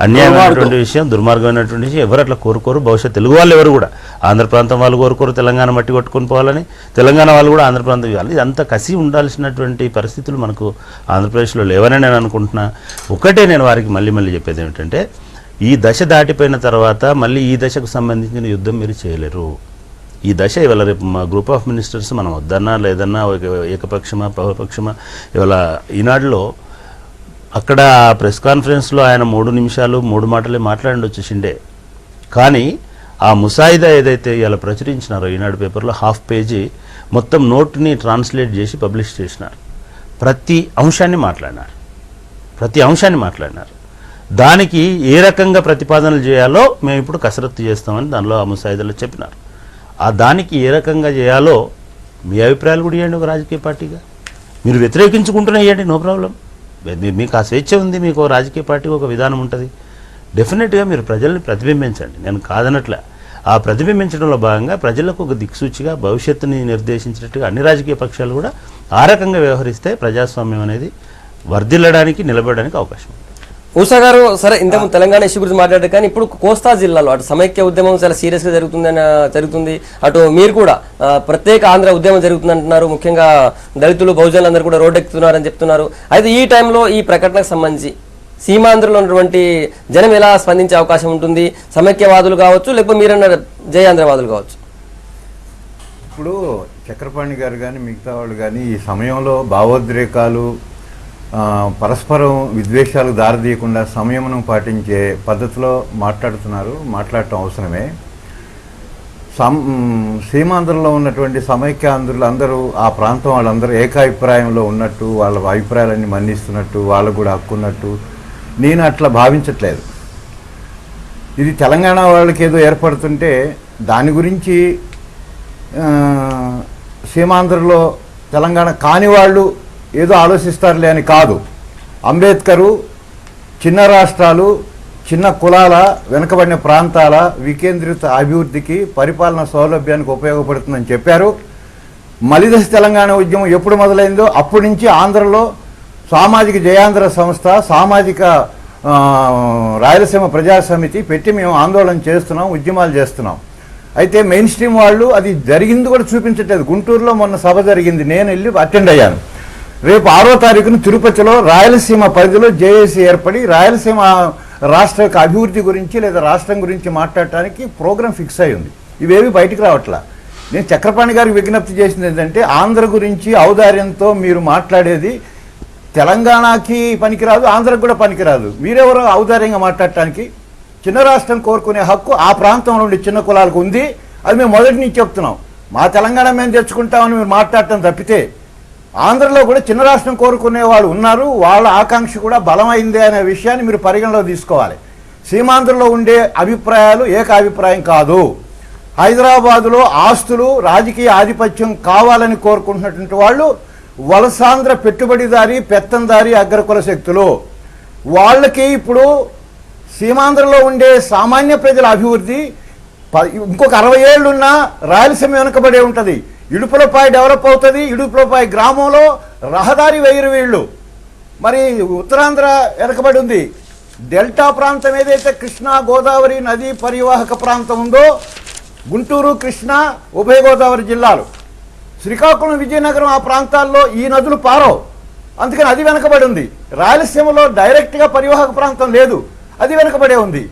అన్యాయమైనటువంటి విషయం, దుర్మార్గమైనటువంటి విషయం. ఎవరు అట్లా కోరుకోరు. బహుశా తెలుగు వాళ్ళు ఎవరు కూడా ఆంధ్ర ప్రాంతం వాళ్ళు కోరుకోరు తెలంగాణ మట్టి కొట్టుకుని పోవాలని, తెలంగాణ వాళ్ళు కూడా ఆంధ్ర ప్రాంతం ఇవ్వాలి. ఇది అంత కసి ఉండాల్సినటువంటి పరిస్థితులు మనకు ఆంధ్రప్రదేశ్లో లేవని నేను అనుకుంటున్నా. ఒకటే నేను వారికి మళ్ళీ చెప్పేది ఏమిటంటే, ఈ దశ దాటిపోయిన తర్వాత మళ్ళీ ఈ దశకు సంబంధించిన యుద్ధం మీరు చేయలేరు. ఈ దశ ఇవాళ రేపు మా గ్రూప్ ఆఫ్ మినిస్టర్స్ మనం వద్దన్నా లేదన్నా ఏకపక్షమా బహుపక్షమా, ఇవాళ ఈనాడులో అక్కడ ప్రెస్ కాన్ఫరెన్స్లో ఆయన 3 నిమిషాలు 3 మాటలే మాట్లాడొచ్చు షిండే. కానీ ఆ ముసాయిదా ఏదైతే ఇలా ప్రచురించినారో ఈనాడు పేపర్లో హాఫ్ పేజీ మొత్తం నోట్ని ట్రాన్స్లేట్ చేసి పబ్లిష్ చేసినారు. ప్రతి అంశాన్ని మాట్లాడినారు. దానికి ఏ రకంగా ప్రతిపాదనలు చేయాలో మేము ఇప్పుడు కసరత్తు చేస్తామని దానిలో ఆ ముసాయిదాలో చెప్పినారు. ఆ దానికి ఏ రకంగా చేయాలో మీ అభిప్రాయాలు కూడా ఇవ్వండి. ఒక రాజకీయ పార్టీగా మీరు వ్యతిరేకించుకుంటూనే ఇవ్వండి, నో ప్రాబ్లం. మీకు ఆ స్వేచ్ఛ ఉంది, మీకు రాజకీయ పార్టీకి ఒక విధానం ఉంటుంది. డెఫినెట్గా మీరు ప్రజల్ని ప్రతిబింబించండి, నేను కాదనట్లే. ఆ ప్రతిబింబించడంలో భాగంగా ప్రజలకు ఒక దిక్సూచిగా భవిష్యత్తుని నిర్దేశించినట్టుగా అన్ని రాజకీయ పక్షాలు కూడా ఆ రకంగా వ్యవహరిస్తే ప్రజాస్వామ్యం అనేది వర్ధిల్లడానికి నిలబడడానికి అవకాశం ఉంది. ఉషా గారు, సరే ఇంతకుముందు తెలంగాణ ఇష్యూ గురించి మాట్లాడారు, కానీ ఇప్పుడు కోస్తా జిల్లాలో అటు సమైక్య ఉద్యమం చాలా సీరియస్గా జరుగుతుంది, అటు మీరు కూడా ప్రత్యేక ఆంధ్ర ఉద్యమం జరుగుతుంది అంటున్నారు. ముఖ్యంగా దళితులు బహుజనులు అందరూ కూడా రోడ్డెక్కుతున్నారని చెప్తున్నారు. అయితే ఈ టైంలో ఈ ప్రకటనకు సంబంధించి సీమాంధ్రలో ఉన్నటువంటి జనం ఎలా స్పందించే అవకాశం ఉంటుంది? సమైక్యవాదులు కావచ్చు, లేకపోతే మీరన్న జయాంధ్రవాదులు కావచ్చు. ఇప్పుడు చక్రపాణి గారు కానీ మిగతా వాళ్ళు కానీ ఈ సమయంలో భావోద్రేకాలు పరస్పరం విద్వేషాలకు దారితీయకుండా సంయమనం పాటించే పద్ధతిలో మాట్లాడటం అవసరమే. సీమాంధ్రలో ఉన్నటువంటి సమైక్యాంధ్రులు అందరూ ఆ ప్రాంతం వాళ్ళందరూ ఏకాభిప్రాయంలో ఉన్నట్టు, వాళ్ళ అభిప్రాయాలన్నీ మన్నిస్తున్నట్టు, వాళ్ళకు కూడా హక్కున్నట్టు నేను అట్లా భావించట్లేదు. ఇది తెలంగాణ వాళ్ళకి ఏదో ఏర్పడుతుంటే దాని గురించి సీమాంధ్రలో తెలంగాణ కాని వాళ్ళు ఏదో ఆలోచిస్తారులే అని కాదు. అంబేద్కరు చిన్న రాష్ట్రాలు, చిన్న కులాల, వెనుకబడిన ప్రాంతాల వికేంద్రిత అభివృద్ధికి, పరిపాలన సౌలభ్యానికి ఉపయోగపడుతుందని చెప్పారు. మలిదశ తెలంగాణ ఉద్యమం ఎప్పుడు మొదలైందో అప్పటి నుంచి ఆంధ్రలో సామాజిక జయాంధ్ర సంస్థ, సామాజిక రాయలసీమ ప్రజాసమితి పెట్టి మేము ఆందోళన చేస్తున్నాం, ఉద్యమాలు చేస్తున్నాం. అయితే మెయిన్ స్ట్రీమ్ వాళ్ళు అది జరిగింది కూడా చూపించట్లేదు. గుంటూరులో మొన్న సభ జరిగింది, నేను వెళ్ళి అటెండ్ అయ్యాను. రేపు 6వ తారీఖున తిరుపతిలో రాయలసీమ పరిధిలో జేఏసీ ఏర్పడి రాయలసీమ రాష్ట్ర యొక్క అభివృద్ధి గురించి లేదా రాష్ట్రం గురించి మాట్లాడటానికి ప్రోగ్రాం ఫిక్స్ అయి ఉంది. ఇవేవి బయటికి రావట్లా. నేను చక్రపాణి గారికి విజ్ఞప్తి చేసింది ఏంటంటే, ఆంధ్ర గురించి ఔదార్యంతో మీరు మాట్లాడేది తెలంగాణకి పనికిరాదు, ఆంధ్రకు కూడా పనికిరాదు. మీరెవరో ఔదార్యంగా మాట్లాడటానికి? చిన్న రాష్ట్రం కోరుకునే హక్కు ఆ ప్రాంతంలో ఉండే చిన్న కులాలకు ఉంది. అది మేము మొదటి నుంచి చెప్తున్నాం. మా తెలంగాణ మేము తెచ్చుకుంటామని మీరు మాట్లాడటం తప్పితే, ఆంధ్రలో కూడా చిన్న రాష్ట్రం కోరుకునే వాళ్ళు ఉన్నారు. వాళ్ళ ఆకాంక్ష కూడా బలమైందే అనే విషయాన్ని మీరు పరిగణలో తీసుకోవాలి. సీమాంధ్రలో ఉండే అభిప్రాయాలు ఏకాభిప్రాయం కాదు. హైదరాబాదులో ఆస్తులు, రాజకీయ ఆధిపత్యం కావాలని కోరుకుంటున్నటువంటి వాళ్ళు వలసాంధ్ర పెట్టుబడిదారి, పెత్తందారి, అగ్రకుల శక్తులు. వాళ్ళకి ఇప్పుడు సీమాంధ్రలో ఉండే సామాన్య ప్రజల అభివృద్ధి ఇంకొక 60 ఏళ్ళున్నా రాయలసీమ వెనుకబడే ఉంటుంది. ఇడుపులపాయ డెవలప్ అవుతుంది. ఇడుపులపాయ గ్రామంలో రహదారి వేయరు వీళ్ళు. మరి ఉత్తరాంధ్ర వెనకబడి ఉంది. డెల్టా ప్రాంతం ఏదైతే కృష్ణా గోదావరి నదీ పరివాహక ప్రాంతం ఉందో, గుంటూరు, కృష్ణా, ఉభయ గోదావరి జిల్లాలు, శ్రీకాకుళం, విజయనగరం ఆ ప్రాంతాల్లో ఈ నదులు పారవు. అందుకని అది వెనకబడి ఉంది. రాయలసీమలో డైరెక్ట్గా పరివాహక ప్రాంతం లేదు, అది వెనకబడే ఉంది.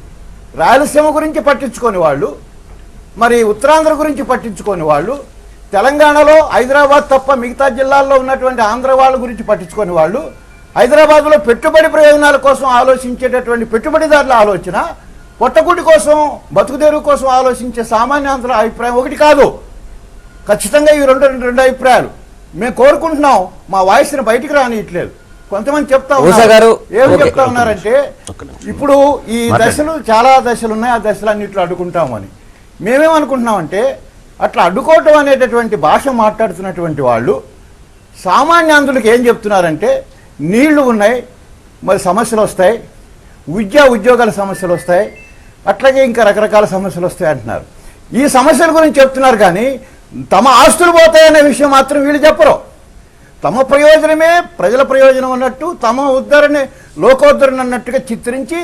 రాయలసీమ గురించి పట్టించుకొని వాళ్ళు, మరి ఉత్తరాంధ్ర గురించి పట్టించుకొని వాళ్ళు, తెలంగాణలో హైదరాబాద్ తప్ప మిగతా జిల్లాల్లో ఉన్నటువంటి ఆంధ్ర వాళ్ళ గురించి పట్టించుకొని వాళ్ళు, హైదరాబాద్లో పెట్టుబడి ప్రయోజనాల కోసం ఆలోచించేటటువంటి పెట్టుబడిదారుల ఆలోచన, పొట్టగుడి కోసం, బతుకుదేరు కోసం ఆలోచించే సామాన్యాంధ్ర అభిప్రాయం ఒకటి కాదు. ఖచ్చితంగా ఈ రెండు అభిప్రాయాలు మేము కోరుకుంటున్నాం. మా వాయిస్ని బయటికి రానియట్లేదు. కొంతమంది చెప్తా ఉన్నారు, ఏమి చెప్తా ఉన్నారంటే, ఇప్పుడు ఈ దశలు చాలా దశలు ఉన్నాయి, ఆ దశలన్నింటిలో అడ్డుకుంటామని. మేమేమనుకుంటున్నామంటే, అట్లా అడ్డుకోవటం అనేటటువంటి భాష మాట్లాడుతున్నటువంటి వాళ్ళు సామాన్యాంధ్రులకు ఏం చెప్తున్నారంటే, నీళ్లు ఉన్నాయి, మరి సమస్యలు వస్తాయి, ఉద్యోగాల సమస్యలు వస్తాయి, అట్లాగే ఇంకా రకరకాల సమస్యలు వస్తాయి అంటున్నారు. ఈ సమస్యల గురించి చెప్తున్నారు కానీ తమ ఆస్తులు పోతాయనే విషయం మాత్రం వీళ్ళు చెప్పరు. తమ ప్రయోజనమే ప్రజల ప్రయోజనం అన్నట్టు, తమ ఉద్ధరణ లోకోద్ధరణ అన్నట్టుగా చిత్రించి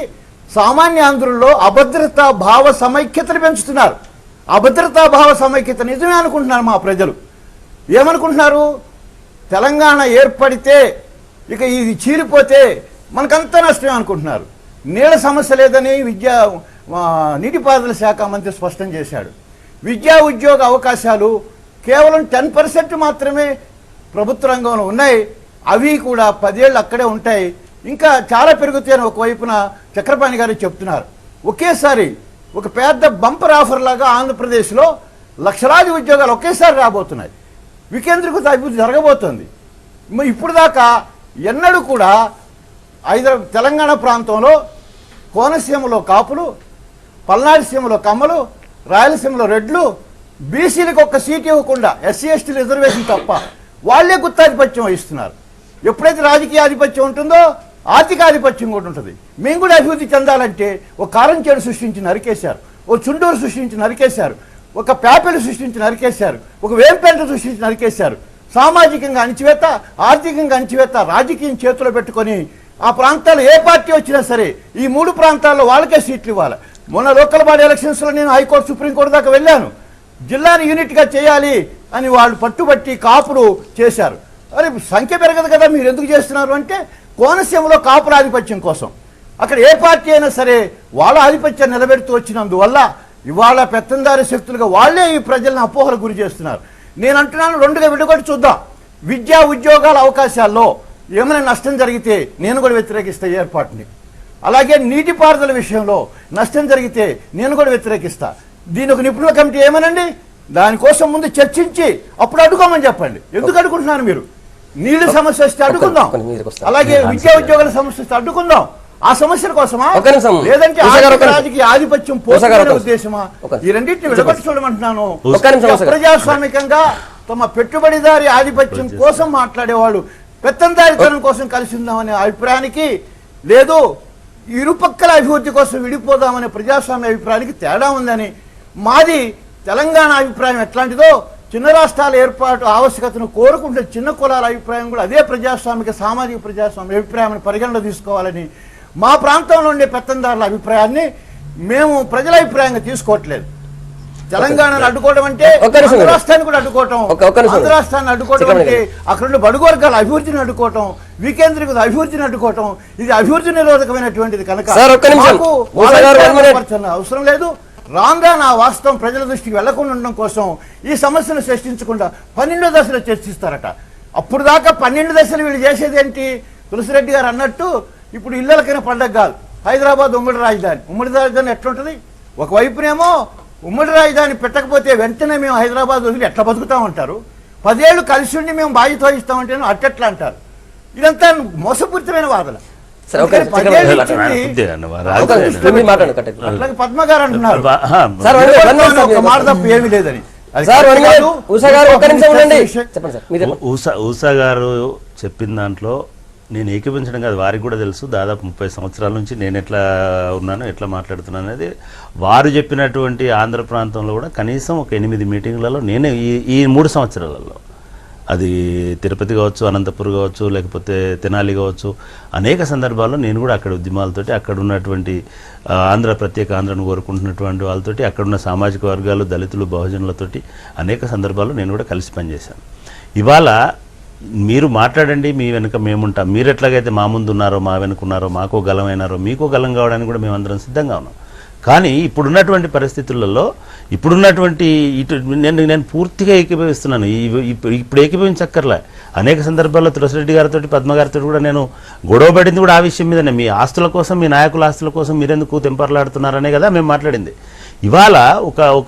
సామాన్య ఆంధ్రుల్లో అభద్రతా భావ సమైక్యతను పెంచుతున్నారు. అభద్రతా భావ సమైక్యత నిజమే అనుకుంటున్నారు మా ప్రజలు. ఏమనుకుంటున్నారు? తెలంగాణ ఏర్పడితే ఇక ఇది చీలిపోతే మనకంతా నష్టమే అనుకుంటున్నారు. నీళ్ళ సమస్య లేదని నీటిపారుదల శాఖ మంత్రి స్పష్టం చేశాడు. విద్యా ఉద్యోగ అవకాశాలు కేవలం 10% మాత్రమే ప్రభుత్వ రంగంలో ఉన్నాయి. అవి కూడా 10 ఏళ్ళు అక్కడే ఉంటాయి, ఇంకా చాలా పెరుగుతాయని ఒకవైపున చక్రపాణి గారు చెప్తున్నారు. ఒకేసారి ఒక పెద్ద బంపర్ ఆఫర్ లాగా ఆంధ్రప్రదేశ్లో లక్షలాది ఉద్యోగాలు ఒకేసారి రాబోతున్నాయి. వికేంద్రీకృత అభివృద్ధి జరగబోతోంది. ఇప్పుడు దాకా ఎన్నడూ కూడా తెలంగాణ ప్రాంతంలో కోనసీమలో కాపులు, పల్నాడు సీమలో కమ్మలు, రాయలసీమలో రెడ్లు, బీసీలకు ఒక్క సీట్ ఇవ్వకుండా ఎస్సీ ఎస్టీ రిజర్వేషన్ తప్ప వాళ్లే గుత్తాధిపత్యం వహిస్తున్నారు. ఎప్పుడైతే రాజకీయ ఆధిపత్యం ఉంటుందో ఆర్థిక ఆధిపత్యం కూడా ఉంటుంది. మేము కూడా అభివృద్ధి చెందాలంటే ఒక కారంచేడు సృష్టించి నరికేశారు, ఒక చుండూరు సృష్టించి నరికేశారు, ఒక పేపలు సృష్టించి నరికేశారు, ఒక వేంపేట సృష్టించి నరికేశారు. సామాజికంగా అణిచివేత, ఆర్థికంగా అణిచివేత, రాజకీయం చేతిలో పెట్టుకొని ఆ ప్రాంతాల్లో ఏ పార్టీ వచ్చినా సరే ఈ 3 ప్రాంతాల్లో వాళ్ళకే సీట్లు ఇవ్వాలి. మొన్న లోకల్ బాడీ ఎలక్షన్స్లో నేను హైకోర్టు, సుప్రీంకోర్టు దాకా వెళ్ళాను. జిల్లాని యూనిట్గా చేయాలి అని వాళ్ళు పట్టుబట్టి కాపులు చేశారు. అరే సంఖ్య పెరగదు కదా, మీరు ఎందుకు చేస్తున్నారు అంటే, కోనసీమలో కాపుల ఆధిపత్యం కోసం అక్కడ ఏ పార్టీ అయినా సరే వాళ్ళ ఆధిపత్యాన్ని నిలబెడుతూ వచ్చినందువల్ల ఇవాళ పెత్తందారి శక్తులుగా వాళ్లే ఈ ప్రజలను అపోహలకు గురి చేస్తున్నారు. నేను అంటున్నాను, 2గా విడగొట్టి చూద్దాం. విద్యా ఉద్యోగాల అవకాశాల్లో ఏమైనా నష్టం జరిగితే నేను కూడా వ్యతిరేకిస్తా ఏర్పాటుని. అలాగే నీటిపారుదల విషయంలో నష్టం జరిగితే నేను కూడా వ్యతిరేకిస్తా. దీని ఒక నిపుణుల కమిటీ ఏమనండి, దానికోసం ముందు చర్చించి అప్పుడు అడ్డుకోమని చెప్పండి. ఎందుకు అడ్డుకుంటున్నారు మీరు? నీళ్ల సమస్య వస్తే అడ్డుకుందాం, అలాగే విద్యా ఉద్యోగాల సమస్య వస్తే అడ్డుకుందాం. ఆ సమస్యల కోసమా, లేదంటే రాజకీయ ఆధిపత్యం పోషణ ఉద్దేశమా? ఈ రెండింటిని విడగొట్టి చూడమంటున్నాను. ప్రజాస్వామికంగా తమ పెట్టుబడిదారి ఆధిపత్యం కోసం మాట్లాడేవాళ్ళు పెత్తందారితనం కోసం కలిసి ఉందామనే అభిప్రాయానికి, లేదు ఇరుపక్కల అభివృద్ధి కోసం విడిపోదామనే ప్రజాస్వామ్య అభిప్రాయానికి తేడా ఉందని, మాది తెలంగాణ అభిప్రాయం ఎట్లాంటిదో చిన్న రాష్ట్రాల ఏర్పాటు ఆవశ్యకతను కోరుకుంటే చిన్న కులాల అభిప్రాయం కూడా అదే ప్రజాస్వామిక సామాజిక ప్రజాస్వామ్య అభిప్రాయాన్ని పరిగణలో తీసుకోవాలని, మా ప్రాంతంలో ఉండే పెత్తందారుల అభిప్రాయాన్ని మేము ప్రజల అభిప్రాయంగా తీసుకోవట్లేదు. తెలంగాణను అడ్డుకోవడం అంటే ఒక్క నిమిషం ఆంధ్ర రాష్ట్రాన్ని కూడా అడ్డుకోవటం, ఒక్క నిమిషం. ఆంధ్ర రాష్ట్రాన్ని అడ్డుకోవడం అంటే అక్కడ ఉండే బడుగు వర్గాల అభివృద్ధిని అడ్డుకోవటం, వికేంద్రీకృత అభివృద్ధిని అడ్డుకోవటం, ఇది అభివృద్ధి నిరోధకమైనటువంటిది కనుక సార్, ఒక్క నిమిషం. మాకు మూసా గారు, one minute. అవసరం లేదు. రాను ఆ వాస్తవం ప్రజల దృష్టికి వెళ్లకుండా ఉండడం కోసం ఈ సమస్యను సృష్టించకుండా 12 దశలో చర్చిస్తారట. అప్పుడు దాకా 12 దశలు వీళ్ళు చేసేది ఏంటి? తులసిరెడ్డి గారు అన్నట్టు ఇప్పుడు ఇళ్ళకైనా పండగ కాదు. హైదరాబాద్ ఉమ్మడి రాజధాని, ఉమ్మడి రాజధాని ఎట్లుంటుంది? ఒకవైపునేమో ఉమ్మడి రాజధాని పెట్టకపోతే వెంటనే మేము హైదరాబాద్ వదిలి ఎట్లా బతుకుతామంటారు, 10 ఏళ్ళు కలిసి ఉండి మేము బాధ్యత వహిస్తామంటే అట్టెట్లా అంటారు. ఇదంతా మోసపూరితమైన వాదన. సరే, ఒక నిమిషం. మీరు మాట్లాడండి, కట్టండి. అట్లాగే పద్మ గారు అంటున్నారు సార్, ఒక మాట తప్ప ఏమీ లేదని. అది సార్, కరెక్ట్ కాదు. ఉషా గారు ఒక్క నిమిషం ఉండండి. చెప్పండి సార్, మీరు ఊషా గారు చెప్పిన దాంట్లో నేను ఏకీపించడం కాదు, వారికి కూడా తెలుసు. దాదాపు 30 సంవత్సరాల నుంచి నేను ఎట్లా ఉన్నాను, ఎట్లా మాట్లాడుతున్నాను అనేది. వారు చెప్పినటువంటి ఆంధ్ర ప్రాంతంలో కూడా కనీసం ఒక 8 మీటింగ్లలో నేనే ఈ 3 సంవత్సరాలలో, అది తిరుపతి కావచ్చు, అనంతపూర్ కావచ్చు, లేకపోతే తెనాలి కావచ్చు, అనేక సందర్భాల్లో నేను కూడా అక్కడ ఉద్యమాలతోటి, అక్కడ ఉన్నటువంటి ప్రత్యేక ఆంధ్రను కోరుకుంటున్నటువంటి వాళ్ళతోటి, అక్కడున్న సామాజిక వర్గాలు, దళితులు, బహుజనులతోటి అనేక సందర్భాల్లో నేను కూడా కలిసి పనిచేశాను. ఇవాళ మీరు మాట్లాడండి, మీ వెనుక మేముంటాం. మీరు ఎట్లాగైతే మా ముందు ఉన్నారో, మా వెనుకున్నారో, మాకో గలమైనారో, మీకో గలం కావడానికి కూడా మేమందరం సిద్ధంగా ఉన్నాం. కానీ ఇప్పుడున్నటువంటి పరిస్థితులలో, ఇప్పుడున్నటువంటి నేను పూర్తిగా ఏకీభవిస్తున్నాను. ఇప్పుడు ఏకీభవించక్కర్లే. అనేక సందర్భాల్లో తులసిరెడ్డి గారితో, పద్మ గారితో కూడా నేను గొడవ పడింది కూడా ఆ విషయం మీదనే. మీ ఆస్తుల కోసం, మీ నాయకుల ఆస్తుల కోసం మీరెందుకు తెంపర్లాడుతున్నారనే కదా మేము మాట్లాడింది. ఇవాళ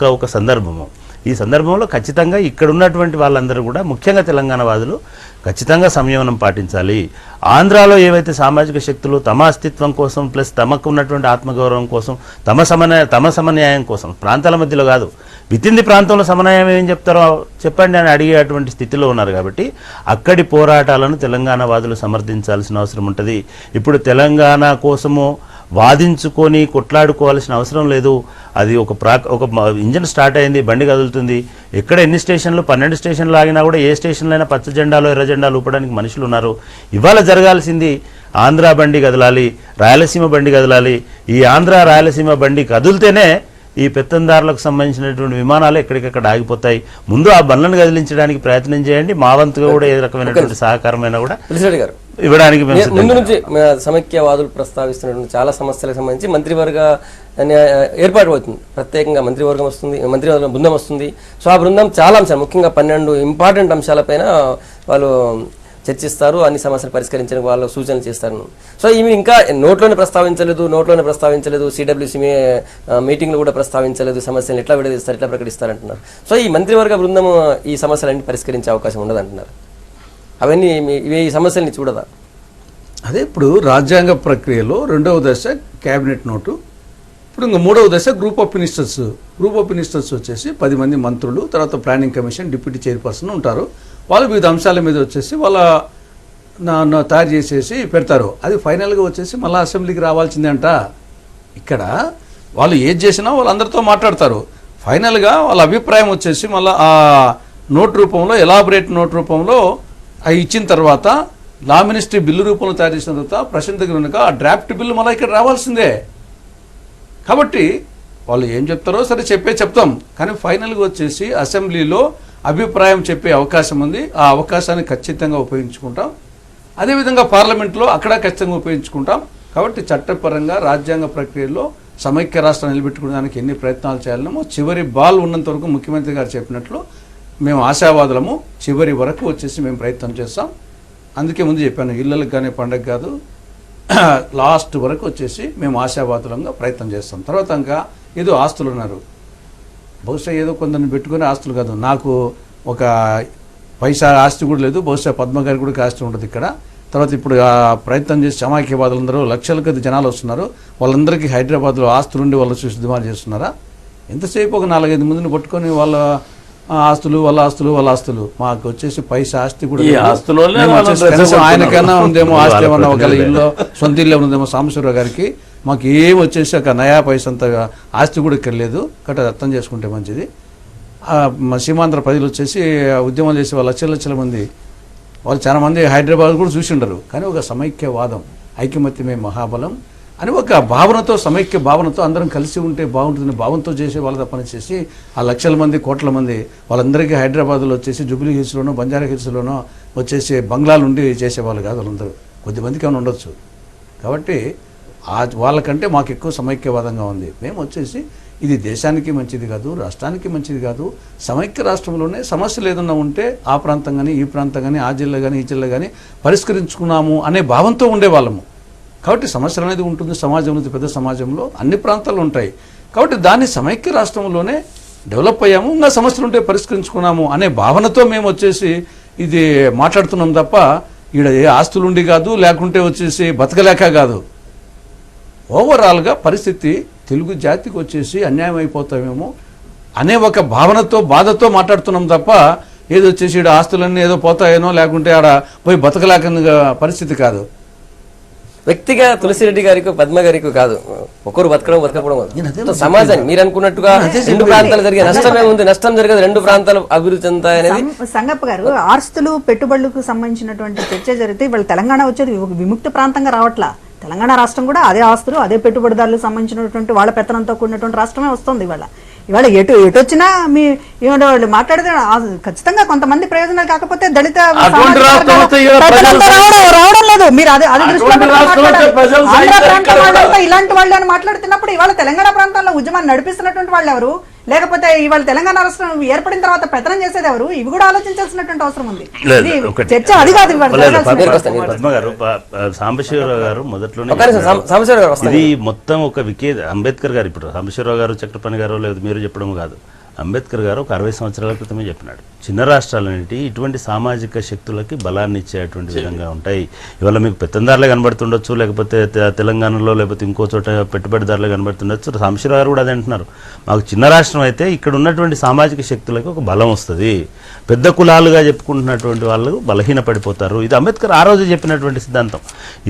ఒక సందర్భము, ఈ సందర్భంలో ఖచ్చితంగా ఇక్కడ ఉన్నటువంటి వాళ్ళందరూ కూడా, ముఖ్యంగా తెలంగాణ వాదులు ఖచ్చితంగా సంయమనం పాటించాలి. ఆంధ్రాలో ఏవైతే సామాజిక శక్తులు తమ అస్తిత్వం కోసం, ప్లస్ తమకు ఉన్నటువంటి ఆత్మగౌరవం కోసం, తమ సమన్యాయం కోసం, ప్రాంతాల మధ్యలో కాదు, వితిన్ ది ప్రాంతంలో సమన్యాయం ఏం చెప్తారో చెప్పండి అని అడిగేటువంటి స్థితిలో ఉన్నారు. కాబట్టి అక్కడి పోరాటాలను తెలంగాణ వాదులు సమర్థించాల్సిన అవసరం ఉంటుంది. ఇప్పుడు తెలంగాణ కోసము వాదించుకొని కొట్లాడుకోవాల్సిన అవసరం లేదు. అది ఒక ఇంజన్ స్టార్ట్ అయింది, బండి కదులుతుంది. ఎక్కడ ఎన్ని స్టేషన్లు, 12 స్టేషన్లు ఆగినా కూడా ఏ స్టేషన్లో అయినా పచ్చ జెండాలు, ఎర్ర జెండాలు ఊపడానికి మనుషులు ఉన్నారు. ఇవాళ జరగాల్సింది ఆంధ్ర బండి కదలాలి, రాయలసీమ బండి కదలాలి. ఈ ఆంధ్ర రాయలసీమ బండి కదిలితేనే ఈ పెత్తందారులకు సంబంధించినటువంటి విమానాలు ఎక్కడికక్కడ ఆగిపోతాయి. ముందు ఆ బండ్లను కదిలించడానికి ప్రయత్నం చేయండి. మా వంతుగా కూడా ఏ రకమైనటువంటి సహకారమైనా కూడా ఇవ్వడానికి ముందు నుంచి సమైక్యవాదులు ప్రస్తావిస్తున్నటువంటి చాలా సమస్యలకు సంబంధించి మంత్రివర్గ ఏర్పాటు అవుతుంది. ప్రత్యేకంగా మంత్రివర్గం వస్తుంది, మంత్రివర్గ బృందం వస్తుంది. సో ఆ బృందం చాలా అంశాలు, ముఖ్యంగా 12 ఇంపార్టెంట్ అంశాలపైన వాళ్ళు చర్చిస్తారు, అన్ని సమస్యలు పరిష్కరించడానికి వాళ్ళు సూచనలు చేస్తారు. సో ఇవి ఇంకా నోట్లోనే ప్రస్తావించలేదు, సిడబ్ల్యూసీ మీటింగ్లు కూడా ప్రస్తావించలేదు, సమస్యలను ఎట్లా విడదీస్తారు, ఎట్లా ప్రకటిస్తారంటున్నారు. సో ఈ మంత్రివర్గ బృందం ఈ సమస్యలన్నీ పరిష్కరించే అవకాశం ఉండదంటున్నారు. అవన్నీ ఈ సమస్యల్ని చూడదా? అదే ఇప్పుడు రాజ్యాంగ ప్రక్రియలో 2వ దశ క్యాబినెట్ నోటు, ఇప్పుడు ఇంకా 3వ దశ గ్రూప్ ఆఫ్ మినిస్టర్స్ వచ్చేసి 10 మంది మంత్రులు, తర్వాత ప్లానింగ్ కమిషన్ డిప్యూటీ చైర్పర్సన్ ఉంటారు. వాళ్ళు వివిధ అంశాల మీద వచ్చేసి వాళ్ళ తయారు చేసేసి పెడతారు. అది ఫైనల్గా వచ్చేసి మళ్ళీ అసెంబ్లీకి రావాల్సిందే అంట. ఇక్కడ వాళ్ళు ఏది చేసినా వాళ్ళందరితో మాట్లాడతారు. ఫైనల్గా వాళ్ళ అభిప్రాయం వచ్చేసి మళ్ళీ ఆ నోట్ రూపంలో, ఎలాబరేట్ నోట్ రూపంలో అవి ఇచ్చిన తర్వాత, లా మినిస్ట్రీ బిల్లు రూపంలో తయారు చేసిన తర్వాత ప్రెసిడెంట్ దగ్గర కనుక ఆ డ్రాఫ్ట్ బిల్లు మళ్ళీ ఇక్కడ రావాల్సిందే. కాబట్టి వాళ్ళు ఏం చెప్తారో సరే చెప్తాం, కానీ ఫైనల్గా వచ్చేసి అసెంబ్లీలో అభిప్రాయం చెప్పే అవకాశం ఉంది. ఆ అవకాశాన్ని ఖచ్చితంగా ఉపయోగించుకుంటాం. అదేవిధంగా పార్లమెంట్లో అక్కడ ఖచ్చితంగా ఉపయోగించుకుంటాం. కాబట్టి చట్టపరంగా రాజ్యాంగ ప్రక్రియలో సమైక్య రాష్ట్రం నిలబెట్టుకోవడానికి ఎన్ని ప్రయత్నాలు చేయాలనో చివరి బాల్ ఉన్నంత వరకు ముఖ్యమంత్రి గారు చెప్పినట్లు మేము ఆశావాదులము, చివరి వరకు వచ్చేసి మేము ప్రయత్నం చేస్తాం. అందుకే ముందు చెప్పాను, ఇళ్ళకి కానీ పండగ కాదు, లాస్ట్ వరకు వచ్చేసి మేము ఆశావాదులంగా ప్రయత్నం చేస్తాం. తర్వాత ఇంకా ఏదో ఆస్తులు ఉన్నారు, బహుశా ఏదో కొందరిని పెట్టుకునే ఆస్తులు కాదు, నాకు ఒక పైసా ఆస్తి కూడా లేదు, బహుశా పద్మ గారికి కూడా ఆస్తి ఉంటుంది ఇక్కడ. తర్వాత ఇప్పుడు ప్రయత్నం చేసి సమాఖ్యవాదులందరూ లక్షల కొద్ది జనాలు వస్తున్నారు, వాళ్ళందరికీ హైదరాబాద్లో ఆస్తులు ఉండి వాళ్ళు చూసి డిమాండ్ చేస్తున్నారా? ఎంతసేపు ఒక 4-5 మందిని పట్టుకొని వాళ్ళ ఆస్తులు మాకు వచ్చేసి పైసా ఆస్తి కూడా ఆయనకైనా ఉందేమో ఆస్తి ఏమన్నా ఒక ఇల్లు, సొంత ఇల్లు ఉందేమో సాంబశివరావు గారికి. మాకు ఏం వచ్చేసి ఒక నయా పైసా అంత ఆస్తి కూడా ఇక్కడ లేదు. కాబట్టి అర్థం చేసుకుంటే మంచిది. సీమాంధ్ర ప్రజలు వచ్చేసి ఉద్యమం చేసే వాళ్ళు లక్షల మంది, వాళ్ళు చాలా మంది హైదరాబాద్ కూడా చూసి ఉండరు. కానీ ఒక సమైక్యవాదం, ఐకమత్యమే మహాబలం, అని ఒక భావనతో, సమైక్య భావనతో అందరం కలిసి ఉంటే బాగుంటుంది భావంతో చేసే వాళ్ళతో పనిచేసి ఆ లక్షల మంది, కోట్ల మంది వాళ్ళందరికీ హైదరాబాద్లో వచ్చేసి జూబ్లీ హిల్స్లోనో, బంజారా హిల్స్లోనో వచ్చేసి బంగ్లాలు ఉండి చేసేవాళ్ళు కాదు వాళ్ళందరూ. కొద్దిమందికి ఏమైనా ఉండొచ్చు. కాబట్టి వాళ్ళకంటే మాకు ఎక్కువ సమైక్యవాదంగా ఉంది. మేము వచ్చేసి ఇది దేశానికి మంచిది కాదు, రాష్ట్రానికి మంచిది కాదు. సమైక్య రాష్ట్రంలోనే సమస్యలు ఏదన్నా ఉంటే ఆ ప్రాంతం కానీ, ఈ ప్రాంతం కానీ, ఆ జిల్లా కానీ, ఈ జిల్లా కానీ పరిష్కరించుకున్నాము అనే భావంతో ఉండేవాళ్ళము. కాబట్టి సమస్యలు అనేది ఉంటుంది సమాజంలో, పెద్ద సమాజంలో అన్ని ప్రాంతాలు ఉంటాయి. కాబట్టి దాన్ని సమైక్య రాష్ట్రంలోనే డెవలప్ అయ్యాము, ఇంకా సమస్యలు ఉంటే పరిష్కరించుకున్నాము అనే భావనతో మేము వచ్చేసి ఇది మాట్లాడుతున్నాం తప్ప ఈడ ఏ ఆస్తులుండి కాదు, లేకుంటే వచ్చేసి బతకలేక కాదు. ఓవరాల్గా పరిస్థితి తెలుగు జాతికి వచ్చేసి అన్యాయం అయిపోతామేమో అనే ఒక భావనతో, బాధతో మాట్లాడుతున్నాం తప్ప ఏదో వచ్చేసి ఈడ ఆస్తులన్నీ ఏదో పోతాయేనో, లేకుంటే ఆడ పోయి బతకలేక పరిస్థితి కాదు. వ్యక్తిగా తులసిరెడ్డి గారికి, పద్మ గారికి కాదు, ఒకరు బతకడం సమాజాన్ని మీరు అనుకున్నట్టుగా రెండు ప్రాంతాలు జరిగే నష్టమే ఉంది. నష్టం జరగదు, రెండు ప్రాంతాలు అభివృద్ధి చెందుతాయి అనేది. సంగప్ప గారు, ఆస్తులు పెట్టుబడులకు సంబంధించినటువంటి చర్చ జరిగితే ఇవాళ తెలంగాణ వచ్చేది ఒక విముక్త ప్రాంతంగా రావట్లా. తెలంగాణ రాష్ట్రం కూడా అదే ఆస్తులు, అదే పెట్టుబడిదారులకు సంబంధించినటువంటి వాళ్ళ పెత్తనంతో కూడినటువంటి రాష్ట్రమే వస్తుంది. ఇవాళ ఎటు వచ్చినా మీ వాళ్ళు మాట్లాడితే ఖచ్చితంగా కొంతమంది ప్రయోజనాలు కాకపోతే దళిత రావడం లేదు. మీరు అదే ఆంధ్ర ప్రాంతం వాళ్ళంతా ఇలాంటి వాళ్ళు అని మాట్లాడుతున్నప్పుడు ఇవాళ తెలంగాణ ప్రాంతాల్లో ఉద్యమాన్ని నడిపిస్తున్నటువంటి వాళ్ళు ఎవరు? లేకపోతే ఇవాళ తెలంగాణ రాష్ట్రం ఏర్పడిన తర్వాత పెత్తనం చేసేది ఎవరు? ఇవి కూడా ఆలోచించాల్సినటువంటి అవసరం ఉంది. చర్చ అది కాదు. పద్మ గారు, సాంబశివరావు గారు మొదట్లోనే ఇది మొత్తం ఒక అంబేద్కర్ గారు, ఇప్పుడు సాంబశివరావు గారు, చక్రపాణి గారు లేదు మీరు చెప్పడం కాదు, అంబేద్కర్ గారు ఒక 60 సంవత్సరాల క్రితమే చెప్పినాడు, చిన్న రాష్ట్రాలన్నిటి ఇటువంటి సామాజిక శక్తులకి బలాన్ని ఇచ్చేటువంటి విధంగా ఉంటాయి. ఇవాళ మీకు పెత్తందారులే కనబడుతుండొచ్చు, లేకపోతే తెలంగాణలో లేకపోతే ఇంకో చోట పెట్టుబడిదారులే కనబడుతుండొచ్చు. సాంబశివరావు గారు కూడా అదే అంటున్నారు, మాకు చిన్న రాష్ట్రం అయితే ఇక్కడ ఉన్నటువంటి సామాజిక శక్తులకి ఒక బలం వస్తుంది, పెద్ద కులాలుగా చెప్పుకుంటున్నటువంటి వాళ్ళు బలహీన పడిపోతారు. ఇది అంబేద్కర్ ఆ రోజు చెప్పినటువంటి సిద్ధాంతం.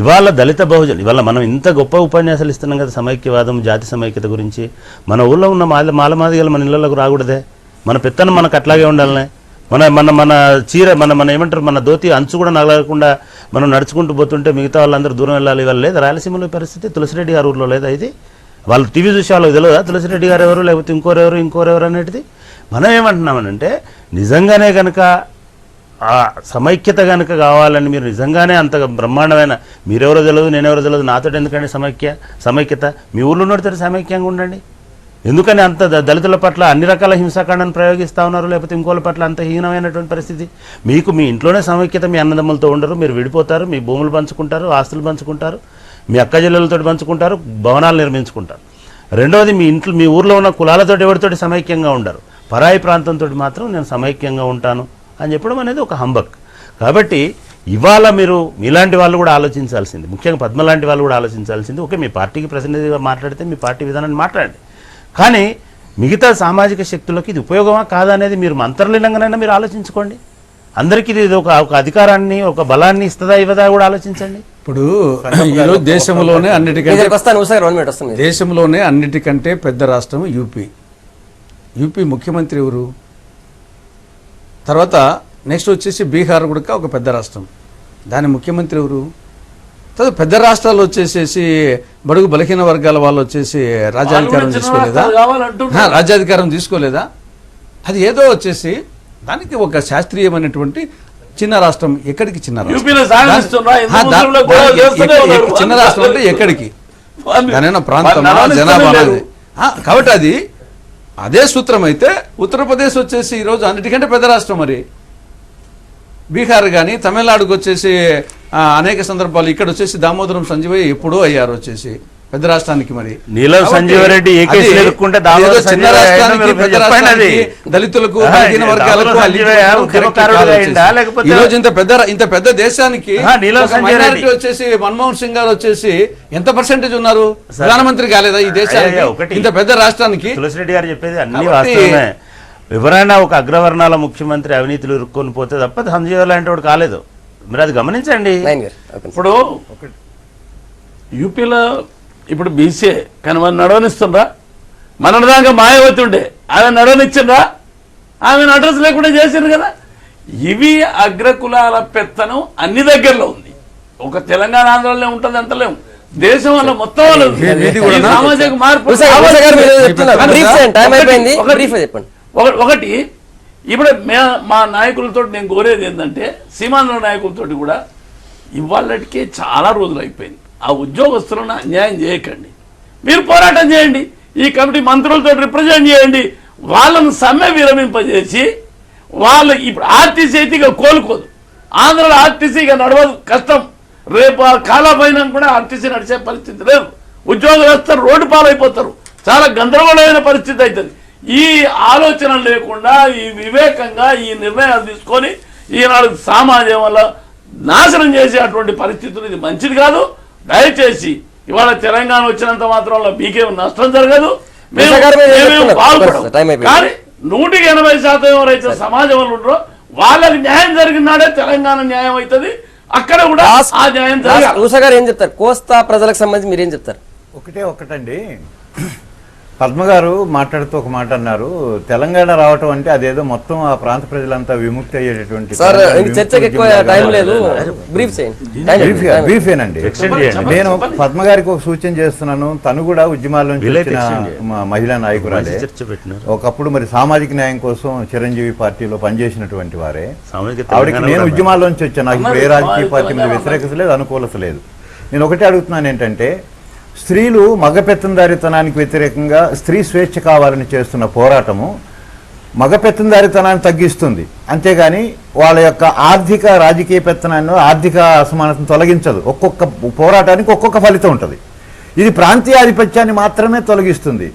ఇవాళ దళిత బహుజన్, ఇవాళ మనం ఇంత గొప్ప ఉపన్యాసాలు ఇస్తున్నాం కదా సమైక్యవాదం, జాతి సమైక్యత గురించి. మన ఊళ్ళో ఉన్న మాలమాదిగలు మన ఇళ్లకు రాకూడదే? మన పెత్తనం మనకు అట్లాగే ఉండాలనే? మన మన మన చీర మన ఏమంటారు, మన ధోతి అంచు కూడా నగలకుండా మనం నడుచుకుంటూ పోతుంటే మిగతా వాళ్ళందరూ దూరం వెళ్ళాలి. ఇవాళ లేదా రాయలసీమలో పరిస్థితి? తులసిరెడ్డి గారి ఊర్లో లేదా ఇది? వాళ్ళు టీవీ చూసే వాళ్ళకి తెలియదా తులసిరెడ్డి గారు ఎవరు, లేకపోతే ఇంకోరెవరు అనేటిది? మనం ఏమంటున్నామనంటే నిజంగానే కనుక ఆ సమైక్యత కనుక కావాలని మీరు నిజంగానే అంత బ్రహ్మాండమైన, మీరెవరో తెలియదు నేనెవరో తెలియదు, నాతో ఎందుకండి సమైక్యత? మీ ఊళ్ళో ఉన్నోడితో సమైక్యంగా ఉండండి. ఎందుకని అంత దళితుల పట్ల అన్ని రకాల హింసాకాండాన్ని ప్రయోగిస్తూ ఉన్నారు, లేకపోతే ఇంకోళ్ళ పట్ల అంత హీనమైనటువంటి పరిస్థితి? మీకు మీ ఇంట్లోనే సమైక్యత, మీ అన్నదమ్ములతో ఉండరు, మీరు విడిపోతారు, మీ భూములు పంచుకుంటారు, ఆస్తులు పంచుకుంటారు, మీ అక్క చెల్లెలతో పంచుకుంటారు, భవనాలు నిర్మించుకుంటారు. రెండవది మీ ఊర్లో ఉన్న కులాలతో ఎవరితోటి సమైక్యంగా ఉండరు, పరాయి ప్రాంతంతో మాత్రం నేను సమైక్యంగా ఉంటాను అని చెప్పడం అనేది ఒక హంబక్. కాబట్టి ఇవాళ మీరు మీలాంటి వాళ్ళు కూడా ఆలోచించాల్సింది, ముఖ్యంగా పద్మ లాంటి వాళ్ళు కూడా ఆలోచించాల్సింది. ఓకే, మీ పార్టీకి ప్రతినిధిగా మాట్లాడితే మీ పార్టీ విధానాన్ని మాట్లాడండి, కానీ మిగతా సామాజిక శక్తులకు ఇది ఉపయోగమా కాదా అనేది మీరు అంతర్లీనంగానైనా మీరు ఆలోచించుకోండి. అందరికీ ఇది ఒక అధికారాన్ని, ఒక బలాన్ని ఇస్తుందా ఇవ్వదా కూడా ఆలోచించండి. ఇప్పుడు ఈరోజు దేశంలోనే అన్నిటికంటే పెద్ద రాష్ట్రం యూపీ ముఖ్యమంత్రి ఎవరు? తర్వాత నెక్స్ట్ వచ్చేసి బీహార్ కూడా ఒక పెద్ద రాష్ట్రం, దాని ముఖ్యమంత్రి ఎవరు? తర్వాత పెద్ద రాష్ట్రాలు వచ్చేసేసి బడుగు బలహీన వర్గాల వాళ్ళు వచ్చేసి రాజ్యాధికారం తీసుకోలేదా? అది ఏదో వచ్చేసి దానికి ఒక శాస్త్రీయమైనటువంటి చిన్న రాష్ట్రం. ఎక్కడికి చిన్న రాష్ట్రం? చిన్న రాష్ట్రం అంటే ఎక్కడికి? దానైనా ప్రాంతం, జనాభా. కాబట్టి అది అదే సూత్రం అయితే ఉత్తరప్రదేశ్ వచ్చేసి ఈరోజు అన్నిటికంటే పెద్ద రాష్ట్రం. మరి బీహార్ కానీ తమిళనాడుకు వచ్చేసి అనేక సందర్భాలు, ఇక్కడ వచ్చేసి దామోదరం సంజీవయ్య ఎప్పుడూ అయ్యారు వచ్చేసి పెద్ద రాష్ట్రానికి. మరి నీలం సంజీవరెడ్డి చిన్న రాష్ట్రానికి, పెద్ద రాష్ట్రానికి, దళితులకు, బలహీన వర్గాలకు ఈరోజు ఇంత పెద్ద దేశానికి మైనారిటీ వచ్చేసి మన్మోహన్ సింగ్ గారు వచ్చేసి ఎంత పర్సెంటేజ్ ఉన్నారు? ప్రధానమంత్రి కాలేదా ఈ దేశానికి? ఇంత పెద్ద రాష్ట్రానికి. తులసిరెడ్డి గారు చెప్పేది అన్ని వాస్తవమే. ఎవరైనా ఒక అగ్రవర్ణాల ముఖ్యమంత్రి అవినీతిలో ఇరుక్కొని పోతే తప్ప సంజీవ లాంటి వాడు కాలేదు. మీరు అది గమనించండి. ఇప్పుడు యూపీలో ఇప్పుడు బీసీఏ కానీ మనం నడవనిస్తుండ్రా? మన దాకా మాయావతి ఉండే ఆమె నడవనిచ్చిండ్రా? ఆమెను అడ్రస్ లేకుండా చేసిండ్రు కదా. ఇవి అగ్రకులాల పెత్తనం అన్ని దగ్గరలో ఉంది. ఒక తెలంగాణ ఆంధ్రలో ఉంటుంది అంటలేము, దేశం వల్ల మొత్తం వల్ల ఈ సామాజిక మార్పు ఒకటి ఇప్పుడు మా నాయకులతో నేను కోరేది ఏంటంటే సీమాంధ్ర నాయకులతో కూడా ఇవాళకి చాలా రోజులు అయిపోయింది. ఆ ఉద్యోగస్తులను అన్యాయం చేయకండి, మీరు పోరాటం చేయండి, ఈ కమిటీ మంత్రులతో రిప్రజెంట్ చేయండి, వాళ్ళను సమ్మె విరమింపజేసి వాళ్ళు ఇప్పుడు ఆర్టీసీ అయితే ఇక కోలుకోదు, ఆంధ్రలో ఆర్టీసీ ఇక నడవదు, కష్టం. రేపు ఆ కాలపైన కూడా ఆర్టీసీ నడిచే పరిస్థితి లేదు, ఉద్యోగస్తులు రోడ్డు పాలైపోతారు, చాలా గందరగోళమైన పరిస్థితి అవుతుంది. ఈ ఆలోచన లేకుండా ఈ వివేకంగా ఈ నిర్ణయాలు తీసుకొని ఈనాడు సమాజం వల్ల నాశనం చేసే అటువంటి పరిస్థితులు ఇది మంచిది కాదు. దయచేసి ఇవాళ తెలంగాణ వచ్చినంత మాత్రంలో మీకేం నష్టం జరగదు, కానీ 180% ఎవరైతే సమాజంలో ఉంటారో వాళ్ళకి న్యాయం జరిగినాడే తెలంగాణ న్యాయం అవుతుంది. అక్కడ కూడా ఆ న్యాయం జరగాలి. ఉషా గారు ఏం చెప్తారు? కోస్తా ప్రజలకు సంబంధించి మీరేం చెప్తారు? ఒకటండి, పద్మ గారు మాట్లాడుతూ ఒక మాట అన్నారు, తెలంగాణ రావటం అంటే అదేదో మొత్తం ఆ ప్రాంత ప్రజలంతా విముక్తి అయ్యేటటువంటి. చర్చకి ఎక్కువ టైం లేదు, బ్రీఫ్ బ్రీఫేనండి. నేను పద్మ గారికి ఒక సూచన చేస్తున్నాను, తను కూడా ఉద్యమాల నుంచి వచ్చిన మహిళా నాయకురాలే, ఒకప్పుడు మరి సామాజిక న్యాయం కోసం చిరంజీవి పార్టీలో పనిచేసినటువంటి వారే. ఆవిడకి నేను ఉద్యమాల్లోంచి వచ్చాను, నాకు ఇప్పుడు ఏ రాజకీయ పార్టీ మీద వ్యతిరేకత లేదు, అనుకూలత లేదు. నేను ఒకటే అడుగుతున్నాను ఏంటంటే, స్త్రీలు మగ పెత్తందారితనానికి వ్యతిరేకంగా స్త్రీ స్వేచ్ఛ కావాలని చేస్తున్న పోరాటము మగ పెత్తందారితనాన్ని తగ్గిస్తుంది, అంతేగాని వాళ్ళ యొక్క ఆర్థిక రాజకీయ పెత్తనాన్ని ఆర్థిక అసమానతను తొలగించదు. ఒక్కొక్క పోరాటానికి ఒక్కొక్క ఫలితం ఉంటుంది. ఇది ప్రాంతీయ ఆధిపత్యాన్ని మాత్రమే తొలగిస్తుంది.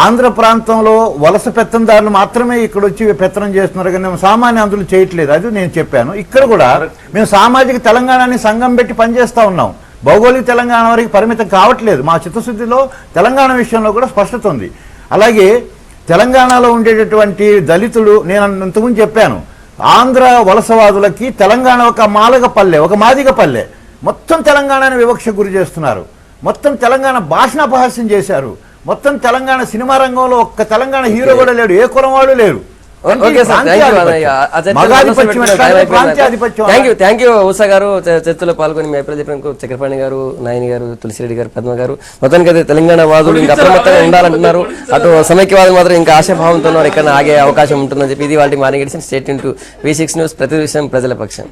ఆంధ్ర ప్రాంతంలో వలస పెత్తందారులు మాత్రమే ఇక్కడ వచ్చి పెత్తనం చేస్తున్నారు, కానీ మేము సామాన్య అందులో చేయట్లేదు. అది నేను చెప్పాను. ఇక్కడ కూడా మేము సామాజిక తెలంగాణని సంఘం పెట్టి పనిచేస్తూ ఉన్నాం, భౌగోళిక తెలంగాణ వరకు పరిమితం కావట్లేదు. మా చిత్తశుద్ధిలో తెలంగాణ విషయంలో కూడా స్పష్టత ఉంది. అలాగే తెలంగాణలో ఉండేటటువంటి దళితులు, నేను ఇంతకుముందు చెప్పాను, ఆంధ్ర వలసవాదులకి తెలంగాణ ఒక మాలగ పల్లె, ఒక మాదిగ పల్లె. మొత్తం తెలంగాణని వివక్ష గురి చేస్తున్నారు, మొత్తం తెలంగాణ భాషను అపహాస్యం చేశారు, మొత్తం తెలంగాణ సినిమా రంగంలో ఒక్క తెలంగాణ హీరో కూడా లేడు, ఏ కులం వాడు లేరు. థ్యాంక్ యూ ఉషా గారు, చర్చలో పాల్గొని మీ అభిప్రాయం చెప్పడానికి. చక్రపాణి గారు, నాయని గారు, తులసిరెడ్డి గారు, పద్మ గారు, మొత్తానికి అయితే తెలంగాణ వాదులు ఇంకా అప్రమత్తంగా ఉండాలంటున్నారు, అటు సమైక్యవాదులు మాత్రం ఇంకా ఆశాభావంతో ఉన్నారు, ఇక్కడ ఆగే అవకాశం ఉంటుందని చెప్పి. ఇది వాళ్ళకి morning edition. State into V6 news, ప్రతి విషయం ప్రజల పక్షం.